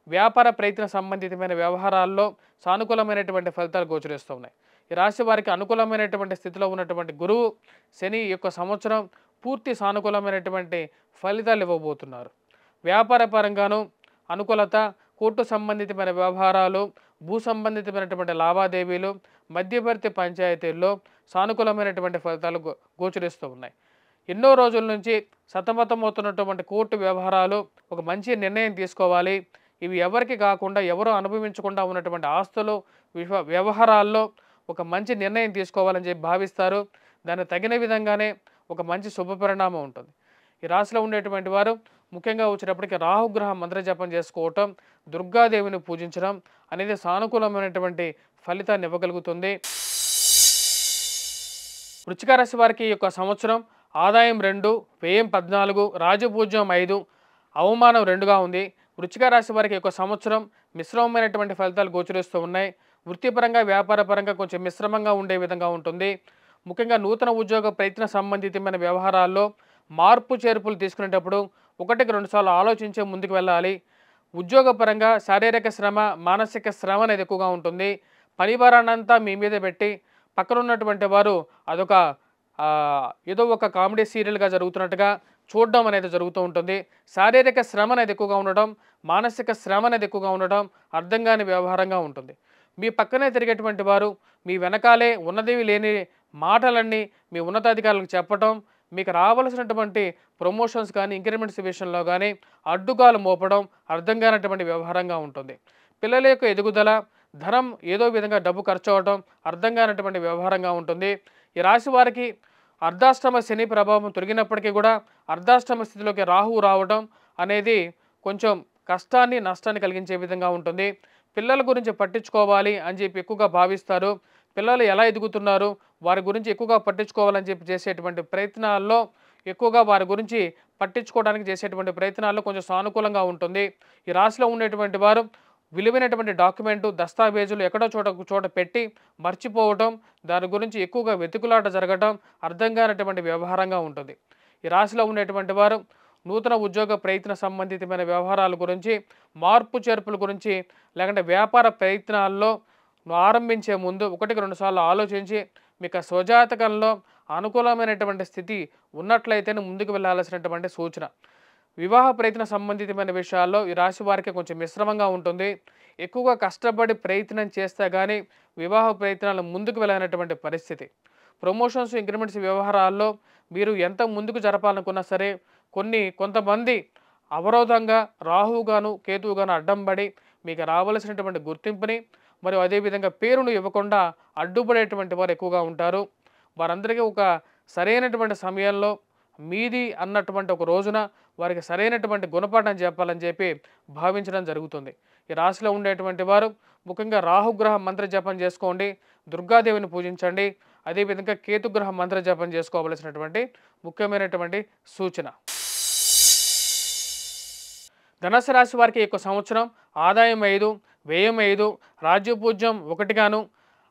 వ్యాపార ప్రయత్న సంబంధితమైన వ్యవహారాల్లో సానుకూలమైనటువంటి ఫలితాలు గోచరిస్తూ ఉన్నాయి. ఈ రాశి వారికి అనుకూలమైనటువంటి స్థితిలో ఉన్నటువంటి గురువు శని యొక్క సంవత్సరం పూర్తి సానుకూలమైనటువంటి ఫలితాలు ఇవ్వబోతున్నారు. వ్యాపార పరంగాను అనుకూలత, కోర్టు సంబంధితమైన వ్యవహారాలు, భూ సంబంధితమైనటువంటి లావాదేవీలు, మధ్యవర్తి పంచాయతీల్లో సానుకూలమైనటువంటి ఫలితాలు గోచరిస్తూ ఉన్నాయి. ఎన్నో రోజుల నుంచి సతమతమవుతున్నటువంటి కోర్టు వ్యవహారాలు ఒక మంచి నిర్ణయం తీసుకోవాలి. ఇవి ఎవరికి కాకుండా ఎవరు అనుభవించకుండా ఉన్నటువంటి ఆస్తులు వ్యవహారాల్లో ఒక మంచి నిర్ణయం తీసుకోవాలని చెప్పి భావిస్తారు. దానికి తగిన విధంగానే ఒక మంచి శుభ పరిణామం ఉంటుంది. ఈ రాశిలో ఉండేటువంటి వారు ముఖ్యంగా వచ్చేటప్పటికి రాహుగ్రహ మంత్రజపం చేసుకోవటం, దుర్గాదేవిని పూజించడం అనేది సానుకూలమైనటువంటి ఫలితాన్ని ఇవ్వగలుగుతుంది. వృశ్చిక రాశి వారికి ఈ యొక్క సంవత్సరం ఆదాయం 2, వ్యయం 14, రాజపూజ్యం 5, అవమానం 2గా ఉంది. వృశ్చిక రాశి వారికి ఒక సంవత్సరం మిశ్రమమైనటువంటి ఫలితాలు గోచరిస్తూ ఉన్నాయి. వృత్తిపరంగా వ్యాపారపరంగా కొంచెం మిశ్రమంగా ఉండే విధంగా ఉంటుంది. ముఖ్యంగా నూతన ఉద్యోగ ప్రయత్న సంబంధితమైన వ్యవహారాల్లో మార్పు చేర్పులు తీసుకునేటప్పుడు ఒకటికి రెండు సార్లు ఆలోచించే ముందుకు వెళ్ళాలి. ఉద్యోగపరంగా శారీరక శ్రమ, మానసిక శ్రమ అనేది ఎక్కువగా ఉంటుంది. పని భారాన్నంతా మీ మీద పెట్టి పక్కన ఉన్నటువంటి వారు అదొక ఏదో ఒక కామెడీ సీరియల్గా జరుగుతున్నట్టుగా చూడడం అనేది జరుగుతూ ఉంటుంది. శారీరక శ్రమ అనేది ఎక్కువగా ఉండడం, మానసిక శ్రమ అనేది ఎక్కువగా ఉండడం అర్థం కాని వ్యవహారంగా ఉంటుంది. మీ పక్కనే తిరిగేటువంటి వారు మీ వెనకాలే ఉన్నది లేని మాటలన్నీ మీ ఉన్నతాధికారులకు చెప్పటం, మీకు రావాల్సినటువంటి ప్రమోషన్స్ కానీ ఇంక్రిమెంట్స్ విషయంలో కానీ అడ్డుగాలు మోపడం అర్థం కానటువంటి వ్యవహారంగా ఉంటుంది. పిల్లల యొక్క ఎదుగుదల, ధనం ఏదో విధంగా డబ్బు ఖర్చు అవడం అర్థం కానటువంటి వ్యవహారంగా ఉంటుంది. ఈ రాశి వారికి అర్ధాష్టమ శని ప్రభావం తొలగినప్పటికీ కూడా అర్ధాష్టమ స్థితిలోకి రాహువు రావడం అనేది కొంచెం కష్టాన్ని, నష్టాన్ని కలిగించే విధంగా ఉంటుంది. పిల్లల గురించి పట్టించుకోవాలి అని చెప్పి ఎక్కువగా భావిస్తారు. పిల్లలు ఎలా ఎదుగుతున్నారు, వారి గురించి ఎక్కువగా పట్టించుకోవాలని చెప్పి చేసేటువంటి ప్రయత్నాల్లో ఎక్కువగా వారి గురించి పట్టించుకోవడానికి చేసేటువంటి ప్రయత్నాల్లో కొంచెం సానుకూలంగా ఉంటుంది. ఈ రాశిలో ఉండేటువంటి వారు విలువైనటువంటి డాక్యుమెంటు, దస్తావేజులు ఎక్కడో చోట పెట్టి మర్చిపోవటం, దాని గురించి ఎక్కువగా వెతుకులాట జరగటం అర్థం కానటువంటి వ్యవహారంగా ఉంటుంది. ఈ రాశిలో ఉండేటువంటి వారు నూతన ఉద్యోగ ప్రయత్న సంబంధితమైన వ్యవహారాల గురించి, మార్పు చేర్పుల గురించి, లేకుంటే వ్యాపార ప్రయత్నాల్లో ఆరంభించే ముందు ఒకటికి రెండు సార్లు ఆలోచించి మీకు స్వజాతకంలో అనుకూలమైనటువంటి స్థితి ఉన్నట్లయితేనే ముందుకు వెళ్ళాల్సినటువంటి సూచన. వివాహ ప్రయత్న సంబంధితమైన విషయాల్లో ఈ రాశి వారికి కొంచెం మిశ్రమంగా ఉంటుంది. ఎక్కువగా కష్టపడి ప్రయత్నం చేస్తే కానీ వివాహ ప్రయత్నాలు ముందుకు వెళ్ళనటువంటి పరిస్థితి. ప్రమోషన్స్, ఇంక్రిమెంట్స్ వ్యవహారాల్లో మీరు ఎంత ముందుకు జరపాలనుకున్నా సరే కొంతమంది అవరోధంగా రాహువుగాను కేతువుగాను అడ్డం పడి మీకు రావాల్సినటువంటి గుర్తింపుని మరియు అదేవిధంగా పేరును ఇవ్వకుండా అడ్డుపడేటువంటి వారు ఎక్కువగా ఉంటారు. వారందరికీ ఒక సరైనటువంటి సమయంలో మీది అన్నటువంటి ఒక రోజున వారికి సరైనటువంటి గుణపాఠం చెప్పాలని చెప్పి భావించడం జరుగుతుంది. ఈ రాశిలో ఉండేటువంటి వారు ముఖ్యంగా రాహుగ్రహ మంత్ర జపం చేసుకోండి, దుర్గాదేవిని పూజించండి, అదేవిధంగా కేతుగ్రహ మంత్ర జపం చేసుకోవలసినటువంటి ముఖ్యమైనటువంటి సూచన. ధనుసు రాశి వారికి ఈ సంవత్సరం ఆదాయం 5, వ్యయం 5, రాజ్యపూజ్యం 1గాను,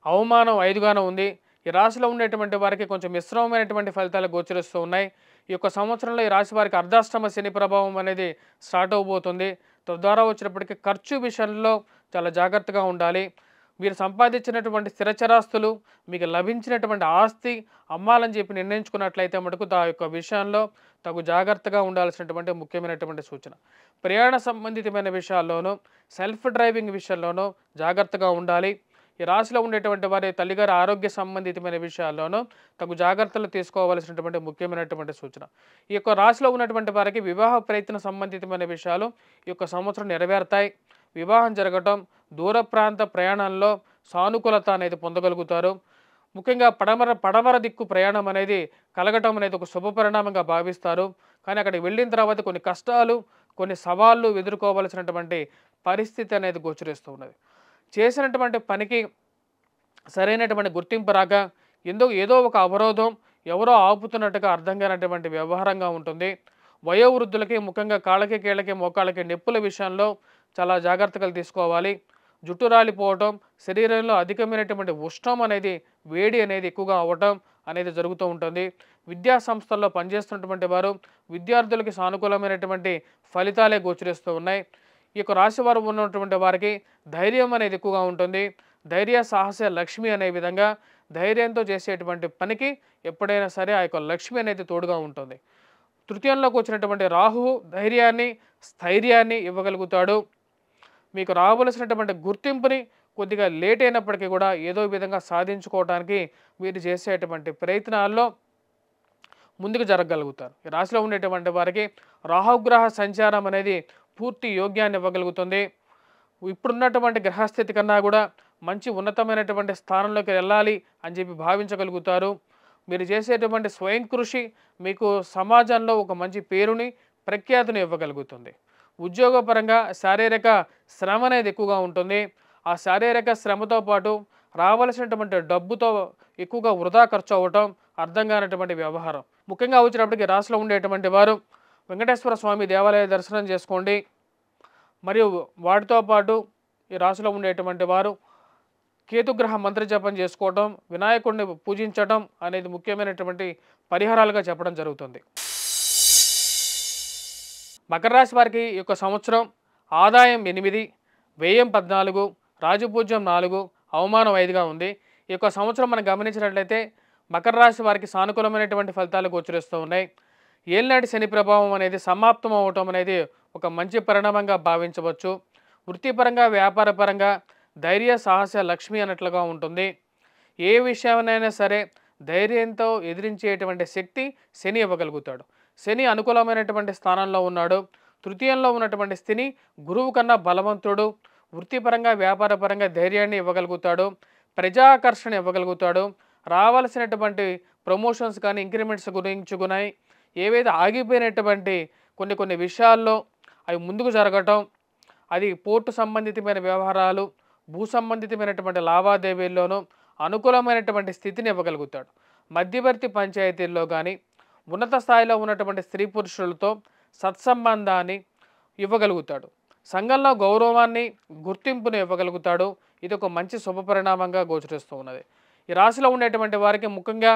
అవమానం 5గాను ఉంది. ఈ రాశిలో ఉండేటువంటి వారికి కొంచెం మిశ్రమమైనటువంటి ఫలితాలు గోచరిస్తూ ఉన్నాయి. ఈ సంవత్సరంలో ఈ రాశి వారికి అర్ధాష్టమ శని ప్రభావం అనేది స్టార్ట్ అవబోతుంది. తద్వారా వచ్చినప్పటికీ ఖర్చు విషయంలో చాలా జాగ్రత్తగా ఉండాలి. మీరు సంపాదించినటువంటి స్థిరచరాస్తులు, మీకు లభించినటువంటి ఆస్తి అమ్మాలని చెప్పి నిర్ణయించుకున్నట్లయితే మటుకు విషయంలో తగు జాగ్రత్తగా ఉండాల్సినటువంటి ముఖ్యమైనటువంటి సూచన. ప్రయాణ సంబంధితమైన విషయాల్లోనూ, సెల్ఫ్ డ్రైవింగ్ విషయంలోనూ జాగ్రత్తగా ఉండాలి. ఈ రాశిలో ఉండేటువంటి వారి తల్లిగారి ఆరోగ్య సంబంధితమైన విషయాల్లోనూ తగు జాగ్రత్తలు తీసుకోవాల్సినటువంటి ముఖ్యమైనటువంటి సూచన. ఈ రాశిలో ఉన్నటువంటి వారికి వివాహ ప్రయత్న సంబంధితమైన విషయాలు ఈ సంవత్సరం నెరవేరుతాయి. వివాహం జరగటం, దూర ప్రాంత ప్రయాణంలో సానుకూలత అనేది పొందగలుగుతారు. ముఖ్యంగా పడమర దిక్కు ప్రయాణం అనేది కలగటం అనేది ఒక శుభ పరిణామంగా భావిస్తారు. కానీ అక్కడికి వెళ్ళిన తర్వాత కొన్ని కష్టాలు, కొన్ని సవాళ్ళు ఎదుర్కోవాల్సినటువంటి పరిస్థితి అనేది గోచరిస్తూ ఉన్నది. చేసినటువంటి పనికి సరైనటువంటి గుర్తింపు రాక ఏదో ఒక అవరోధం ఎవరో ఆపుతున్నట్టుగా అర్థం కానటువంటి వ్యవహారంగా ఉంటుంది. వయోవృద్ధులకి ముఖ్యంగా కాళ్ళకి, కీళ్ళకి, మోకాళ్ళకి నొప్పుల విషయంలో చాలా జాగ్రత్తలు తీసుకోవాలి. జుట్టు రాలిపోవటం, శరీరంలో అధికమైనటువంటి ఉష్ణం అనేది, వేడి అనేది ఎక్కువగా అవ్వటం అనేది జరుగుతూ ఉంటుంది. విద్యా సంస్థల్లో పనిచేస్తున్నటువంటి వారు విద్యార్థులకి సానుకూలమైనటువంటి ఫలితాలే గోచరిస్తూ ఉన్నాయి. ఈ రాశి వారు ఉన్నటువంటి వారికి ధైర్యం అనేది ఎక్కువగా ఉంటుంది. ధైర్య సాహస లక్ష్మి అనే విధంగా ధైర్యంతో చేసేటువంటి పనికి ఎప్పుడైనా సరే ఆ లక్ష్మి అనేది తోడుగా ఉంటుంది. తృతీయంలోకి వచ్చినటువంటి రాహువు ధైర్యాన్ని, స్థైర్యాన్ని ఇవ్వగలుగుతాడు. మీకు రావలసినటువంటి గుర్తింపుని కొద్దిగా లేట్ అయినప్పటికీ కూడా ఏదో విధంగా సాధించుకోవడానికి మీరు చేసేటువంటి ప్రయత్నాల్లో ముందుకు జరగగలుగుతారు. ఈ రాశిలో ఉండేటువంటి వారికి రాహుగ్రహ సంచారం అనేది పూర్తి యోగ్యాన్ని ఇవ్వగలుగుతుంది. ఇప్పుడున్నటువంటి గ్రహస్థితి కన్నా కూడా మంచి ఉన్నతమైనటువంటి స్థానంలోకి వెళ్ళాలి అని చెప్పి భావించగలుగుతారు. మీరు చేసేటువంటి స్వయం కృషి మీకు సమాజంలో ఒక మంచి పేరుని, ప్రఖ్యాతిని ఇవ్వగలుగుతుంది. ఉద్యోగపరంగా శారీరక శ్రమ అనేది ఎక్కువగా ఉంటుంది. ఆ శారీరక శ్రమతో పాటు రావాల్సినటువంటి డబ్బుతో ఎక్కువగా వృధా ఖర్చు అవ్వటం అర్థం కానటువంటి వ్యవహారం. ముఖ్యంగా వచ్చినప్పటికీ రాశిలో ఉండేటువంటి వారు వెంకటేశ్వర స్వామి దేవాలయ దర్శనం చేసుకోండి. మరియు వాటితో పాటు ఈ రాశిలో ఉండేటువంటి వారు కేతుగ్రహ మంత్ర జపం చేసుకోవడం, వినాయకుడిని పూజించడం అనేది ముఖ్యమైనటువంటి పరిహారాలుగా చెప్పడం జరుగుతుంది. మకర రాశి వారికి ఈ యొక్క సంవత్సరం ఆదాయం 8, వ్యయం 14, రాజపూజ్యం 4, అవమానం 5గా ఉంది. ఈ యొక్క సంవత్సరం మనం గమనించినట్లయితే మకర రాశి వారికి సానుకూలమైనటువంటి ఫలితాలు గోచరిస్తూ ఉన్నాయి. ఏలినాటి శని ప్రభావం అనేది సమాప్తం అవటం అనేది ఒక మంచి పరిణామంగా భావించవచ్చు. వృత్తిపరంగా, వ్యాపారపరంగా ధైర్య సాహస లక్ష్మి అన్నట్లుగా ఉంటుంది. ఏ విషయాన్నైనా సరే ధైర్యంతో ఎదిరించేటువంటి శక్తి శని ఇవ్వగలుగుతాడు. శని అనుకూలమైనటువంటి స్థానంలో ఉన్నాడు. తృతీయంలో ఉన్నటువంటి స్థిని గురువు కన్నా బలవంతుడు. వృత్తిపరంగా, వ్యాపారపరంగా ధైర్యాన్ని ఇవ్వగలుగుతాడు. ప్రజాకర్షణ ఇవ్వగలుగుతాడు. రావాల్సినటువంటి ప్రమోషన్స్ కానీ ఇంక్రిమెంట్స్ గురించుకున్నాయి. ఏవైతే ఆగిపోయినటువంటి కొన్ని విషయాల్లో అవి ముందుకు జరగటం, అది పోర్టు సంబంధితమైన వ్యవహారాలు, భూ సంబంధితమైనటువంటి లావాదేవీల్లోనూ అనుకూలమైనటువంటి స్థితిని ఇవ్వగలుగుతాడు. మధ్యవర్తి పంచాయతీల్లో కానీ ఉన్నత స్థాయిలో ఉన్నటువంటి స్త్రీ పురుషులతో సత్సంబంధాన్ని ఇవ్వగలుగుతాడు. సంఘంలో గౌరవాన్ని, గుర్తింపును ఇవ్వగలుగుతాడు. ఇది ఒక మంచి శుభపరిణామంగా గోచరిస్తూ ఉన్నది. ఈ రాశిలో ఉండేటువంటి వారికి ముఖ్యంగా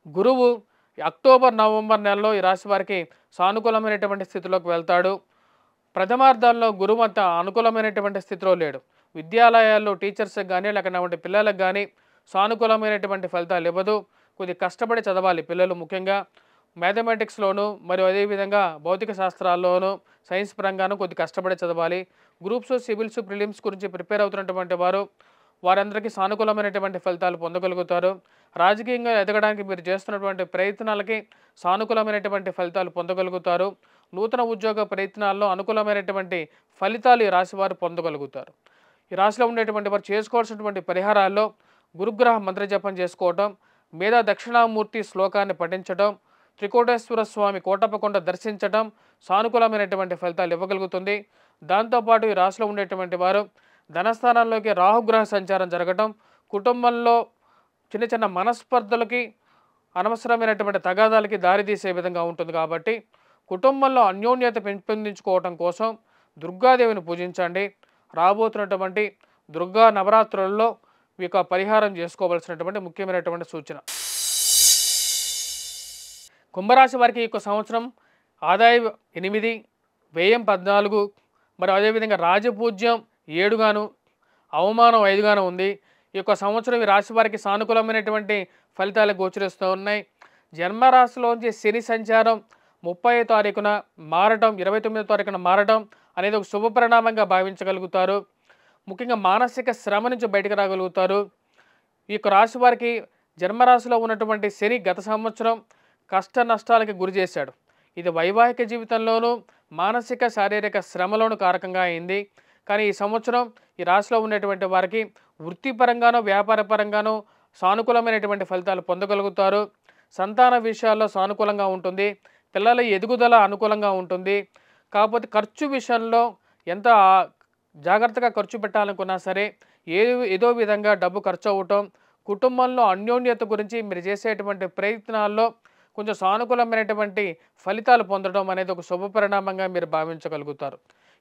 గురువు అక్టోబర్, నవంబర్ నెలలో ఈ రాశి వారికి సానుకూలమైనటువంటి స్థితిలోకి వెళ్తాడు. ప్రథమార్థాల్లో గురువు అంత అనుకూలమైనటువంటి స్థితిలో లేడు. విద్యాలయాల్లో టీచర్స్కి కానీ లేకపోతే పిల్లలకు కానీ సానుకూలమైనటువంటి ఫలితాలు ఇవ్వదు. కొద్ది కష్టపడి చదవాలి పిల్లలు, ముఖ్యంగా మ్యాథమెటిక్స్లోను మరియు అదేవిధంగా భౌతిక శాస్త్రాల్లోనూ సైన్స్ పరంగాను కొద్ది కష్టపడి చదవాలి. గ్రూప్స్, సివిల్స్, ప్రిలిమ్స్ గురించి ప్రిపేర్ అవుతున్నటువంటి వారందరికీ సానుకూలమైనటువంటి ఫలితాలు పొందగలుగుతారు. రాజకీయంగా ఎదగడానికి మీరు చేస్తున్నటువంటి ప్రయత్నాలకి సానుకూలమైనటువంటి ఫలితాలు పొందగలుగుతారు. నూతన ఉద్యోగ ప్రయత్నాల్లో అనుకూలమైనటువంటి ఫలితాలు ఈ రాశివారు పొందగలుగుతారు. ఈ రాశిలో ఉండేటువంటి వారు చేసుకోవాల్సినటువంటి పరిహారాల్లో గురుగ్రహ మంత్రజపం చేసుకోవటం, మేధా దక్షిణామూర్తి శ్లోకాన్ని పఠించడం, త్రికోటేశ్వర స్వామి కోటప్పకొండ దర్శించడం సానుకూలమైనటువంటి ఫలితాలు ఇవ్వగలుగుతుంది. దాంతోపాటు ఈ రాశిలో ఉండేటువంటి వారు ధనస్థానంలోకి రాహుగ్రహ సంచారం జరగటం, కుటుంబంలో చిన్న చిన్న మనస్పర్ధలకి, అనవసరమైనటువంటి తగాదాలకి దారితీసే విధంగా ఉంటుంది. కాబట్టి కుటుంబంలో అన్యోన్యత పెంపొందించుకోవటం కోసం దుర్గాదేవిని పూజించండి. రాబోతున్నటువంటి దుర్గా నవరాత్రులలో ఈ యొక్క పరిహారం చేసుకోవాల్సినటువంటి ముఖ్యమైనటువంటి సూచన. కుంభరాశి వారికి ఈ యొక్క సంవత్సరం ఆదాయం 8, వ్యయం 14, మరి అదేవిధంగా రాజపూజ్యం 7గాను, అవమానం 5గాను ఉంది. ఈ యొక్క సంవత్సరం ఈ రాశి వారికి సానుకూలమైనటువంటి ఫలితాలు గోచరిస్తూ ఉన్నాయి. జన్మరాశిలోంచి శని సంచారం 30వ తారీఖున మారటం, 29వ తారీఖున మారటం అనేది ఒక శుభపరిణామంగా భావించగలుగుతారు. ముఖ్యంగా మానసిక శ్రమ నుంచి బయటకు రాగలుగుతారు. ఈ యొక్క రాశి వారికి జన్మరాశిలో ఉన్నటువంటి శని గత సంవత్సరం కష్ట నష్టాలకి గురి చేశాడు. ఇది వైవాహిక జీవితంలోనూ మానసిక శారీరక శ్రమలోనూ కారకంగా అయింది. కానీ ఈ సంవత్సరం ఈ రాశిలో ఉన్నటువంటి వారికి వృత్తిపరంగానో వ్యాపారపరంగానో సానుకూలమైనటువంటి ఫలితాలు పొందగలుగుతారు. సంతాన విషయాల్లో సానుకూలంగా ఉంటుంది. పిల్లల ఎదుగుదల అనుకూలంగా ఉంటుంది. కాకపోతే ఖర్చు విషయంలో ఎంత జాగ్రత్తగా ఖర్చు పెట్టాలనుకున్నా సరే ఏదో విధంగా డబ్బు ఖర్చు అవ్వటం, కుటుంబంలో అన్యోన్యత గురించి మీరు చేసేటువంటి ప్రయత్నాల్లో కొంచెం సానుకూలమైనటువంటి ఫలితాలు పొందడం అనేది ఒక శుభపరిణామంగా మీరు భావించగలుగుతారు.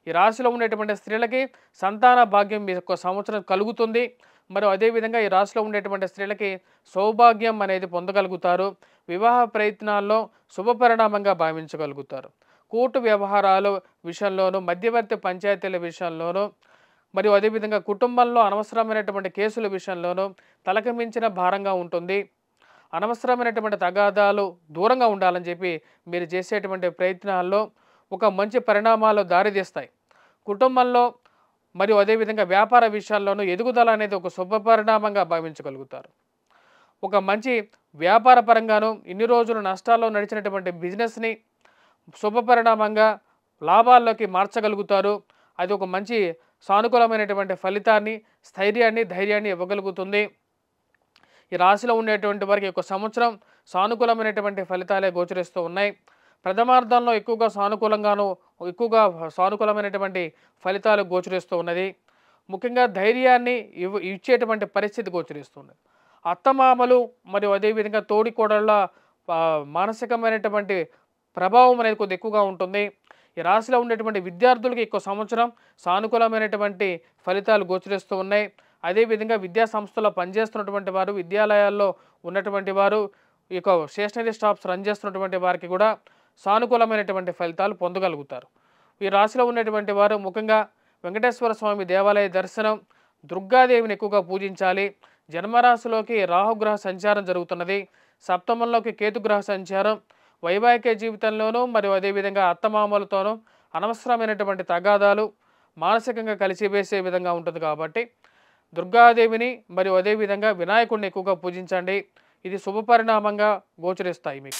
ఈ రాశిలో ఉండేటువంటి స్త్రీలకి సంతాన భాగ్యం మీ యొక్క సంవత్సరం కలుగుతుంది. మరి అదేవిధంగా ఈ రాశిలో ఉండేటువంటి స్త్రీలకి సౌభాగ్యం అనేది పొందగలుగుతారు. వివాహ ప్రయత్నాల్లో శుభపరిణామంగా భావించగలుగుతారు. కోర్టు వ్యవహారాల విషయంలోనూ, మధ్యవర్తి పంచాయతీల విషయంలోనూ, మరియు అదేవిధంగా కుటుంబంలో అనవసరమైనటువంటి కేసుల విషయంలోనూ తలకు మించిన భారంగా ఉంటుంది. అనవసరమైనటువంటి తగాదాలు దూరంగా ఉండాలని చెప్పి మీరు చేసేటువంటి ప్రయత్నాల్లో ఒక మంచి పరిణామాలు దారితీస్తాయి. కుటుంబంలో మరియు అదేవిధంగా వ్యాపార విషయాల్లోనూ ఎదుగుదల అనేది ఒక శుభపరిణామంగా భావించగలుగుతారు. ఒక మంచి వ్యాపార పరంగాను ఇన్ని రోజులు నష్టాల్లో నడిచినటువంటి బిజినెస్ని శుభపరిణామంగా లాభాల్లోకి మార్చగలుగుతారు. అది ఒక మంచి సానుకూలమైనటువంటి ఫలితాన్ని, స్థైర్యాన్ని, ధైర్యాన్ని ఇవ్వగలుగుతుంది. ఈ రాశిలో ఉండేటువంటి వారికి ఒక సంవత్సరం సానుకూలమైనటువంటి ఫలితాలే గోచరిస్తూ ఉన్నాయి. ప్రథమార్థంలో ఎక్కువగా సానుకూలమైనటువంటి ఫలితాలు గోచరిస్తూ ఉన్నది. ముఖ్యంగా ధైర్యాన్ని ఇచ్చేటువంటి పరిస్థితి గోచరిస్తుంది. అత్తమామలు మరియు అదేవిధంగా తోడికోడళ్ళ మానసికమైనటువంటి ప్రభావం అనేది కొద్దిగా ఎక్కువగా ఉంటుంది. ఈ రాశిలో ఉండేటువంటి విద్యార్థులకి ఈ సంవత్సరం సానుకూలమైనటువంటి ఫలితాలు గోచరిస్తూ ఉన్నాయి. అదేవిధంగా విద్యా సంస్థల్లో పనిచేస్తున్నటువంటి వారు, విద్యాలయాల్లో ఉన్నటువంటి వారు, ఈ స్టేషనరీ షాప్స్ రన్ చేస్తున్నటువంటి వారికి కూడా సానుకూలమైనటువంటి ఫలితాలు పొందగలుగుతారు. ఈ రాశిలో ఉన్నటువంటి వారు ముఖ్యంగా వెంకటేశ్వర స్వామి దేవాలయ దర్శనం, దుర్గాదేవిని ఎక్కువగా పూజించాలి. జన్మరాశిలోకి రాహుగ్రహ సంచారం జరుగుతున్నది. సప్తమంలోకి కేతుగ్రహ సంచారం. వైవాహిక జీవితంలోనూ మరియు అదేవిధంగా అత్తమామలతోనూ అనవసరమైనటువంటి తగాదాలు మానసికంగా కలిసివేసే విధంగా ఉంటుంది. కాబట్టి దుర్గాదేవిని మరియు అదేవిధంగా వినాయకుడిని ఎక్కువగా పూజించండి. ఇది శుభపరిణామంగా గోచరిస్తాయి. మీకు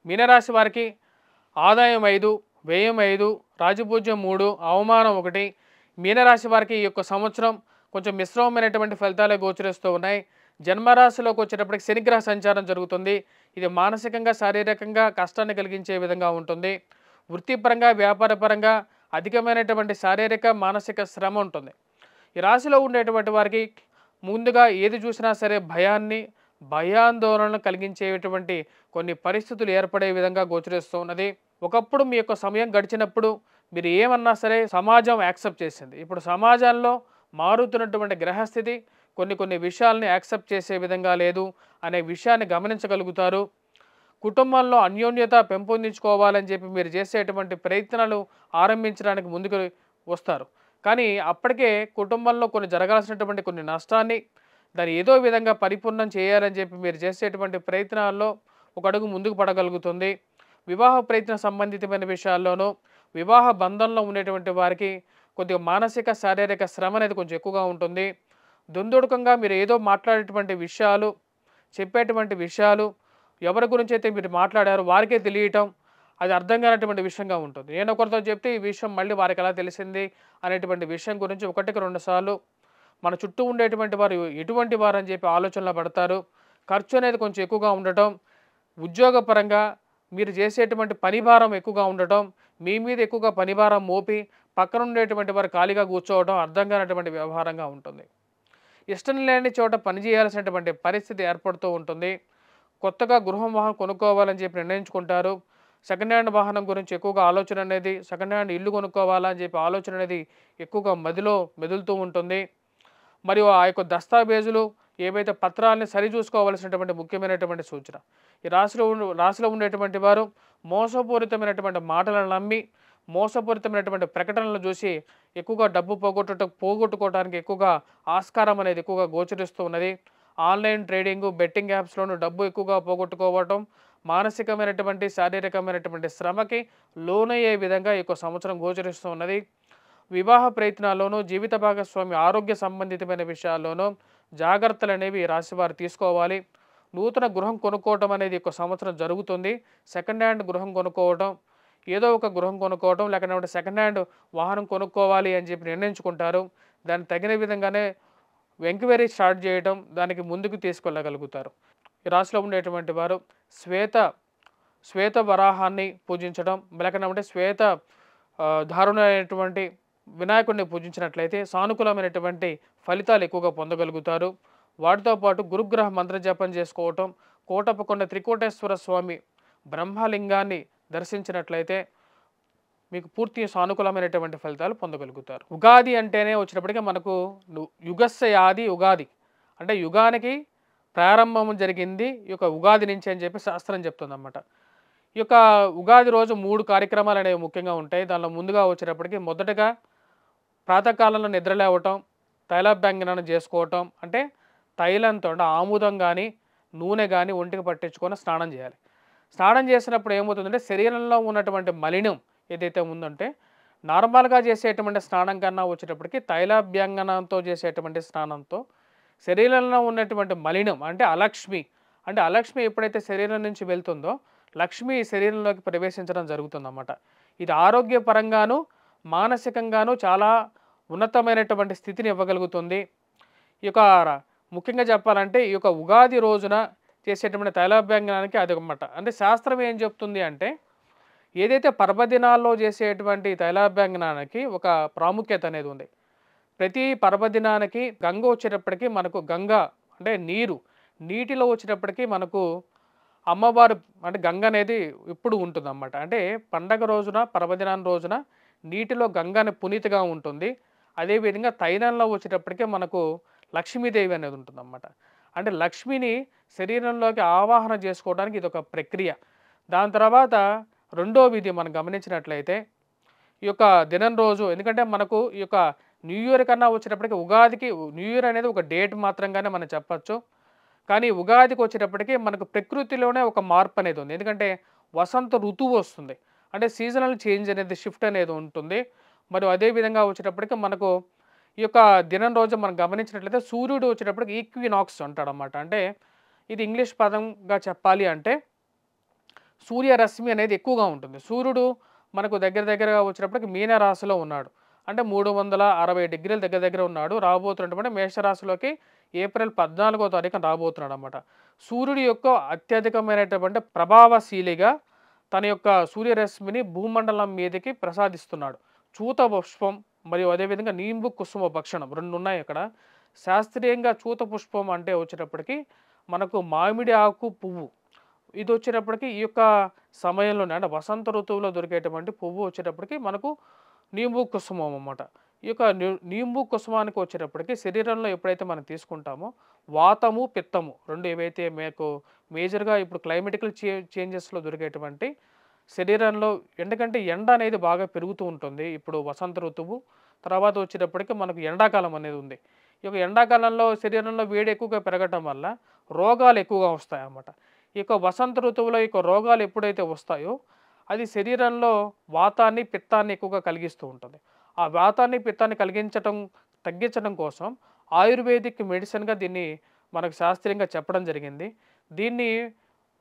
మీనరాశి వారికి ఆదాయం 5, వ్యయం 5, రాజపూజ్యం 3, అవమానం 1. మీనరాశి వారికి ఈ సంవత్సరం కొంచెం మిశ్రమమైనటువంటి ఫలితాలే గోచరిస్తూ ఉన్నాయి. జన్మరాశిలోకి వచ్చేటప్పటికి శనిగ్రహ సంచారం జరుగుతుంది. ఇది మానసికంగా శారీరకంగా కష్టాన్ని కలిగించే విధంగా ఉంటుంది. వృత్తిపరంగా వ్యాపారపరంగా అధికమైనటువంటి శారీరక మానసిక శ్రమ ఉంటుంది. ఈ రాశిలో ఉండేటువంటి వారికి ముందుగా ఏది చూసినా సరే భయాందోళన కలిగించేటువంటి కొన్ని పరిస్థితులు ఏర్పడే విధంగా గోచరిస్తూ ఉన్నది. ఒకప్పుడు మీ సమయం గడిచినప్పుడు మీరు ఏమన్నా సరే సమాజం యాక్సెప్ట్ చేసింది. ఇప్పుడు సమాజంలో మారుతున్నటువంటి గ్రహస్థితి కొన్ని విషయాల్ని యాక్సెప్ట్ చేసే విధంగా లేదు అనే విషయాన్ని గమనించగలుగుతారు. కుటుంబంలో అన్యోన్యత పెంపొందించుకోవాలని చెప్పి మీరు చేసేటువంటి ప్రయత్నాలు ఆరంభించడానికి ముందుకు వస్తారు. కానీ అప్పటికే కుటుంబంలో జరగాల్సినటువంటి కొన్ని నష్టాన్ని దాన్ని ఏదో విధంగా పరిపూర్ణం చేయాలని చెప్పి మీరు చేసేటువంటి ప్రయత్నాల్లో ఒక అడుగు ముందుకు పడగలుగుతుంది. వివాహ ప్రయత్న సంబంధితమైన విషయాల్లోనూ వివాహ బంధంలో ఉండేటువంటి వారికి కొద్దిగా మానసిక శారీరక శ్రమ అనేది కొంచెం ఎక్కువగా ఉంటుంది. దుందుడుకంగా మీరు ఏదో మాట్లాడేటువంటి విషయాలు, చెప్పేటువంటి విషయాలు ఎవరి గురించి అయితే మీరు మాట్లాడారో వారికే తెలియటం, అది అర్థం కానటువంటి విషయంగా ఉంటుంది. నేను ఒకరితో చెప్తే ఈ విషయం మళ్ళీ వారికి ఎలా తెలిసింది అనేటువంటి విషయం గురించి 1-2 సార్లు మన చుట్టూ ఉండేటువంటి వారు ఎటువంటి వారు అని చెప్పి ఆలోచనలో పడతారు. ఖర్చు అనేది కొంచెం ఎక్కువగా ఉండటం, ఉద్యోగపరంగా మీరు చేసేటువంటి పనిభారం ఎక్కువగా ఉండటం, మీ మీద ఎక్కువగా పనిభారం మోపి పక్కన ఉండేటువంటి వారు ఖాళీగా కూర్చోవడం అర్థం కానటువంటి వ్యవహారంగా ఉంటుంది. ఇష్టం లేని చోట పనిచేయాల్సినటువంటి పరిస్థితి ఏర్పడుతూ ఉంటుంది. కొత్తగా గృహం వాహనం కొనుక్కోవాలని చెప్పి నిర్ణయించుకుంటారు. సెకండ్ హ్యాండ్ వాహనం గురించి ఎక్కువగా ఆలోచన అనేది, సెకండ్ హ్యాండ్ ఇల్లు కొనుక్కోవాలని చెప్పి ఆలోచన అనేది ఎక్కువగా మదిలో మెదులుతూ ఉంటుంది. మరియు ఆ దస్తావేజులు ఏవైతే పత్రాలని సరిచూసుకోవాల్సినటువంటి ముఖ్యమైనటువంటి సూచన. ఈ రాశిలో ఉండేటువంటి వారు మోసపూరితమైనటువంటి మాటలను నమ్మి మోసపూరితమైనటువంటి ప్రకటనలు చూసి ఎక్కువగా డబ్బు పోగొట్టుకోవడానికి ఎక్కువగా ఆస్కారం అనేది ఎక్కువగా గోచరిస్తూ ఉన్నది. ఆన్లైన్ ట్రేడింగు, బెట్టింగ్ యాప్స్లోనూ డబ్బు ఎక్కువగా పోగొట్టుకోవటం మానసికమైనటువంటి శారీరకమైనటువంటి శ్రమకి లోనయ్యే విధంగా ఈ సంవత్సరం గోచరిస్తూ ఉన్నది. వివాహ ప్రయత్నాల్లోనూ జీవిత భాగస్వామి ఆరోగ్య సంబంధితమైన విషయాల్లోనూ జాగ్రత్తలు అనేవి రాశివారు తీసుకోవాలి. నూతన గృహం కొనుక్కోవటం అనేది ఒక సంవత్సరం జరుగుతుంది. సెకండ్ హ్యాండ్ గృహం కొనుక్కోవటం, ఏదో ఒక గృహం కొనుక్కోవటం, లేకపోతే సెకండ్ హ్యాండ్ వాహనం కొనుక్కోవాలి అని చెప్పి నిర్ణయించుకుంటారు. దానికి తగిన విధంగానే ఎంక్వైరీ స్టార్ట్ చేయడం, దానికి ముందుకు తీసుకెళ్ళగలుగుతారు. ఈ రాశిలో ఉండేటువంటి వారు శ్వేత వరాహాన్ని పూజించడం, లేకపోతే శ్వేత దారుణమైనటువంటి వినాయకుడిని పూజించినట్లయితే సానుకూలమైనటువంటి ఫలితాలు ఎక్కువగా పొందగలుగుతారు. వాటితో పాటు గురుగ్రహ మంత్రజపం చేసుకోవటం, కోటప్పకొండ త్రికోటేశ్వర స్వామి బ్రహ్మలింగాన్ని దర్శించినట్లయితే మీకు పూర్తి సానుకూలమైనటువంటి ఫలితాలు పొందగలుగుతారు. ఉగాది అంటేనే వచ్చినప్పటికీ మనకు యుగస్య యాది ఉగాది అంటే యుగానికి ప్రారంభం జరిగింది ఈ ఉగాది నుంచి అని చెప్పి శాస్త్రం చెప్తుందన్నమాట. ఈ ఉగాది రోజు 3 కార్యక్రమాలు అనేవి ముఖ్యంగా ఉంటాయి. దానిలో ముందుగా వచ్చేటప్పటికి మొదటగా ప్రాతకాలంలో నిద్రలేవటం, తైలాభ్యంగనం చేసుకోవటం, అంటే తైలంతో అంటే ఆముదం కానీ నూనె కానీ ఒంటికి పట్టించుకొని స్నానం చేయాలి. స్నానం చేసినప్పుడు ఏమవుతుందంటే శరీరంలో ఉన్నటువంటి మలినం ఏదైతే ఉందంటే నార్మల్గా చేసేటువంటి స్నానం కన్నా వచ్చేటప్పటికి తైలాభ్యంగనంతో చేసేటువంటి స్నానంతో శరీరంలో ఉన్నటువంటి మలినం అంటే అలక్ష్మి ఎప్పుడైతే శరీరం నుంచి వెళ్తుందో లక్ష్మి శరీరంలోకి ప్రవేశించడం జరుగుతుందన్నమాట. ఇది ఆరోగ్యపరంగాను మానసికంగాను చాలా ఉన్నతమైనటువంటి స్థితిని ఇవ్వగలుగుతుంది. ఈ ముఖ్యంగా చెప్పాలంటే ఈ ఉగాది రోజున చేసేటువంటి తైలాభ్యంగనానికి అది అన్నమాట. అంటే శాస్త్రం ఏం చెప్తుంది అంటే ఏదైతే పర్వదినాల్లో చేసేటువంటి తైలాభ్యంగనానికి ఒక ప్రాముఖ్యత అనేది ఉంది. ప్రతి పర్వదినానికి గంగ వచ్చేటప్పటికి మనకు అంటే నీటిలో వచ్చేటప్పటికి మనకు అమ్మవారు అంటే గంగ అనేది ఎప్పుడు ఉంటుందన్నమాట. అంటే పండగ రోజున, పర్వదినాన్ని రోజున నీటిలో గంగ అనే పునీతిగా ఉంటుంది. అదేవిధంగా తైలంలో వచ్చేటప్పటికే మనకు లక్ష్మీదేవి అనేది ఉంటుందన్నమాట. అంటే లక్ష్మిని శరీరంలోకి ఆవాహన చేసుకోవడానికి ఇదొక ప్రక్రియ. దాని తర్వాత రెండో విధి మనం గమనించినట్లయితే ఈ యొక్క దినం రోజు ఎందుకంటే మనకు ఈ యొక్క న్యూ ఇయర్ కన్నా వచ్చేటప్పటికి ఉగాదికి న్యూ ఇయర్ అనేది ఒక డేట్ మాత్రంగానే మనం చెప్పొచ్చు. కానీ ఉగాదికి వచ్చేటప్పటికి మనకు ప్రకృతిలోనే ఒక మార్పు అనేది ఉంది. ఎందుకంటే వసంత ఋతువు వస్తుంది. అంటే సీజనల్ చేంజ్ అనేది షిఫ్ట్ అనేది ఉంటుంది. మరియు అదే విధంగా వచ్చేటప్పటికి మనకు ఈ యొక్క దినం రోజు మనం గమనించినట్లయితే సూర్యుడు వచ్చేటప్పటికి ఈక్వినాక్స్ అంటాడనమాట. అంటే ఇది ఇంగ్లీష్ పదంగా చెప్పాలి అంటే సూర్యరశ్మి అనేది ఎక్కువగా ఉంటుంది. సూర్యుడు మనకు దగ్గరగా వచ్చేటప్పటికి మీన రాశిలో ఉన్నాడు. అంటే 360 డిగ్రీల దగ్గర ఉన్నాడు. రాబోతున్నటువంటి మేషరాశిలోకి ఏప్రిల్ 14వ తారీఖున రాబోతున్నాడనమాట. సూర్యుడి యొక్క అత్యధికమైనటువంటి ప్రభావశీలిగా తన యొక్క సూర్యరశ్మిని భూమండలం మీదకి ప్రసాదిస్తున్నాడు. చూత పుష్పం మరియు అదేవిధంగా నీంబు కుసుమ భక్షణం 2 ఉన్నాయి అక్కడ. శాస్త్రీయంగా చూత పుష్పం అంటే వచ్చేటప్పటికి మనకు మామిడి ఆకు పువ్వు. ఇది వచ్చేటప్పటికి ఈ యొక్క సమయంలోనే అంటే వసంత ఋతువులో దొరికేటువంటి పువ్వు వచ్చేటప్పటికి మనకు నీంబు కుసుమం అన్నమాట. ఈ యొక్క నీంబు కుసుమానికి వచ్చేటప్పటికి శరీరంలో ఎప్పుడైతే మనం తీసుకుంటామో వాతము, పిత్తము 2 ఏవైతే మీకు మేజర్‌గా ఇప్పుడు క్లైమాటికల్ చేంజెస్‌లో దొరికేటువంటి శరీరంలో ఎందుకంటే ఎండ అనేది బాగా పెరుగుతూ ఉంటుంది. ఇప్పుడు వసంత ఋతువు తర్వాత వచ్చేటప్పటికి మనకు ఎండాకాలం అనేది ఉంది. ఈ యొక్క ఎండాకాలంలో శరీరంలో వేడి ఎక్కువగా పెరగటం వల్ల రోగాలు ఎక్కువగా వస్తాయన్నమాట. ఈ యొక్క వసంత ఋతువులో ఈ యొక్క రోగాలు ఎప్పుడైతే వస్తాయో అది శరీరంలో వాతాన్ని, పిత్తాన్ని ఎక్కువగా కలిగిస్తూ ఉంటుంది. ఆ వాతాన్ని, పిత్తాన్ని తగ్గించడం కోసం ఆయుర్వేదిక్ మెడిసిన్‌గా దీన్ని మనకు శాస్త్రీయంగా చెప్పడం జరిగింది. దీన్ని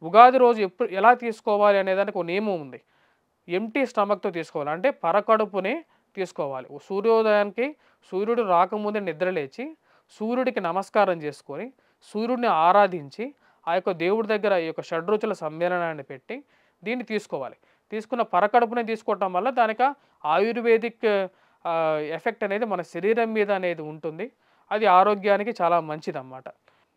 ఉగాది రోజు ఎలా తీసుకోవాలి అనే దానికి ఒక నియమం ఉంది. ఎంప్టీ స్టమక్‌తో తీసుకోవాలి. అంటే పరకడుపునే తీసుకోవాలి. సూర్యోదయానికి సూర్యుడు రాకముందే నిద్రలేచి సూర్యుడికి నమస్కారం చేసుకొని, సూర్యుడిని ఆరాధించి, ఆ యొక్క దేవుడి దగ్గర ఈ యొక్క షడ్రుచుల సమ్మేళనాన్ని పెట్టి దీన్ని తీసుకోవాలి. తీసుకున్న పరకడుపునే తీసుకోవటం వల్ల దానికి ఆయుర్వేదిక్ ఎఫెక్ట్ అనేది మన శరీరం మీద అనేది ఉంటుంది. అది ఆరోగ్యానికి చాలా మంచిదన్నమాట.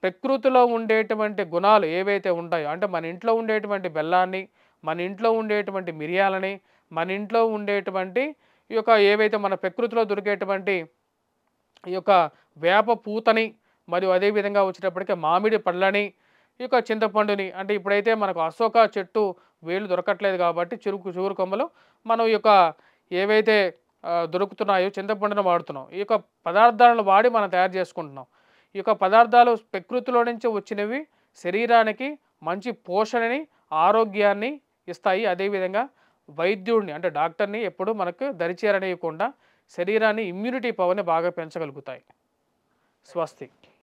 ప్రకృతిలో ఉండేటువంటి గుణాలు ఏవైతే ఉంటాయో అంటే మన ఇంట్లో ఉండేటువంటి బెల్లాన్ని, మన ఇంట్లో ఉండేటువంటి మిరియాలని, మన ఇంట్లో ఉండేటువంటి ఈ యొక్క ఏవైతే మన ప్రకృతిలో దొరికేటువంటి ఈ యొక్క వేప పూతని మరియు అదే విధంగా వచ్చేటప్పటికి మామిడి పళ్ళని, ఈ యొక్క చింతపండుని అంటే ఇప్పుడైతే మనకు అశోక చెట్టు వేళ్ళు దొరకట్లేదు కాబట్టి చిగురు కొమ్మలు మనం ఈ యొక్క ఏవైతే దొరుకుతున్నాయో చింతపండును వాడుతున్నాం. ఈ యొక్క పదార్థాలను వాడి మనం తయారు చేసుకుంటున్నాం. ఈ యొక్క పదార్థాలు ప్రకృతిలో నుంచి వచ్చినవి శరీరానికి మంచి పోషణని, ఆరోగ్యాన్ని ఇస్తాయి. అదేవిధంగా వైద్యుడిని అంటే డాక్టర్‌ని ఎప్పుడూ మనకు దరిచేరనీయకుండా శరీరాన్ని ఇమ్యూనిటీ పవర్‌ని బాగా పెంచగలుగుతాయి. స్వస్తి.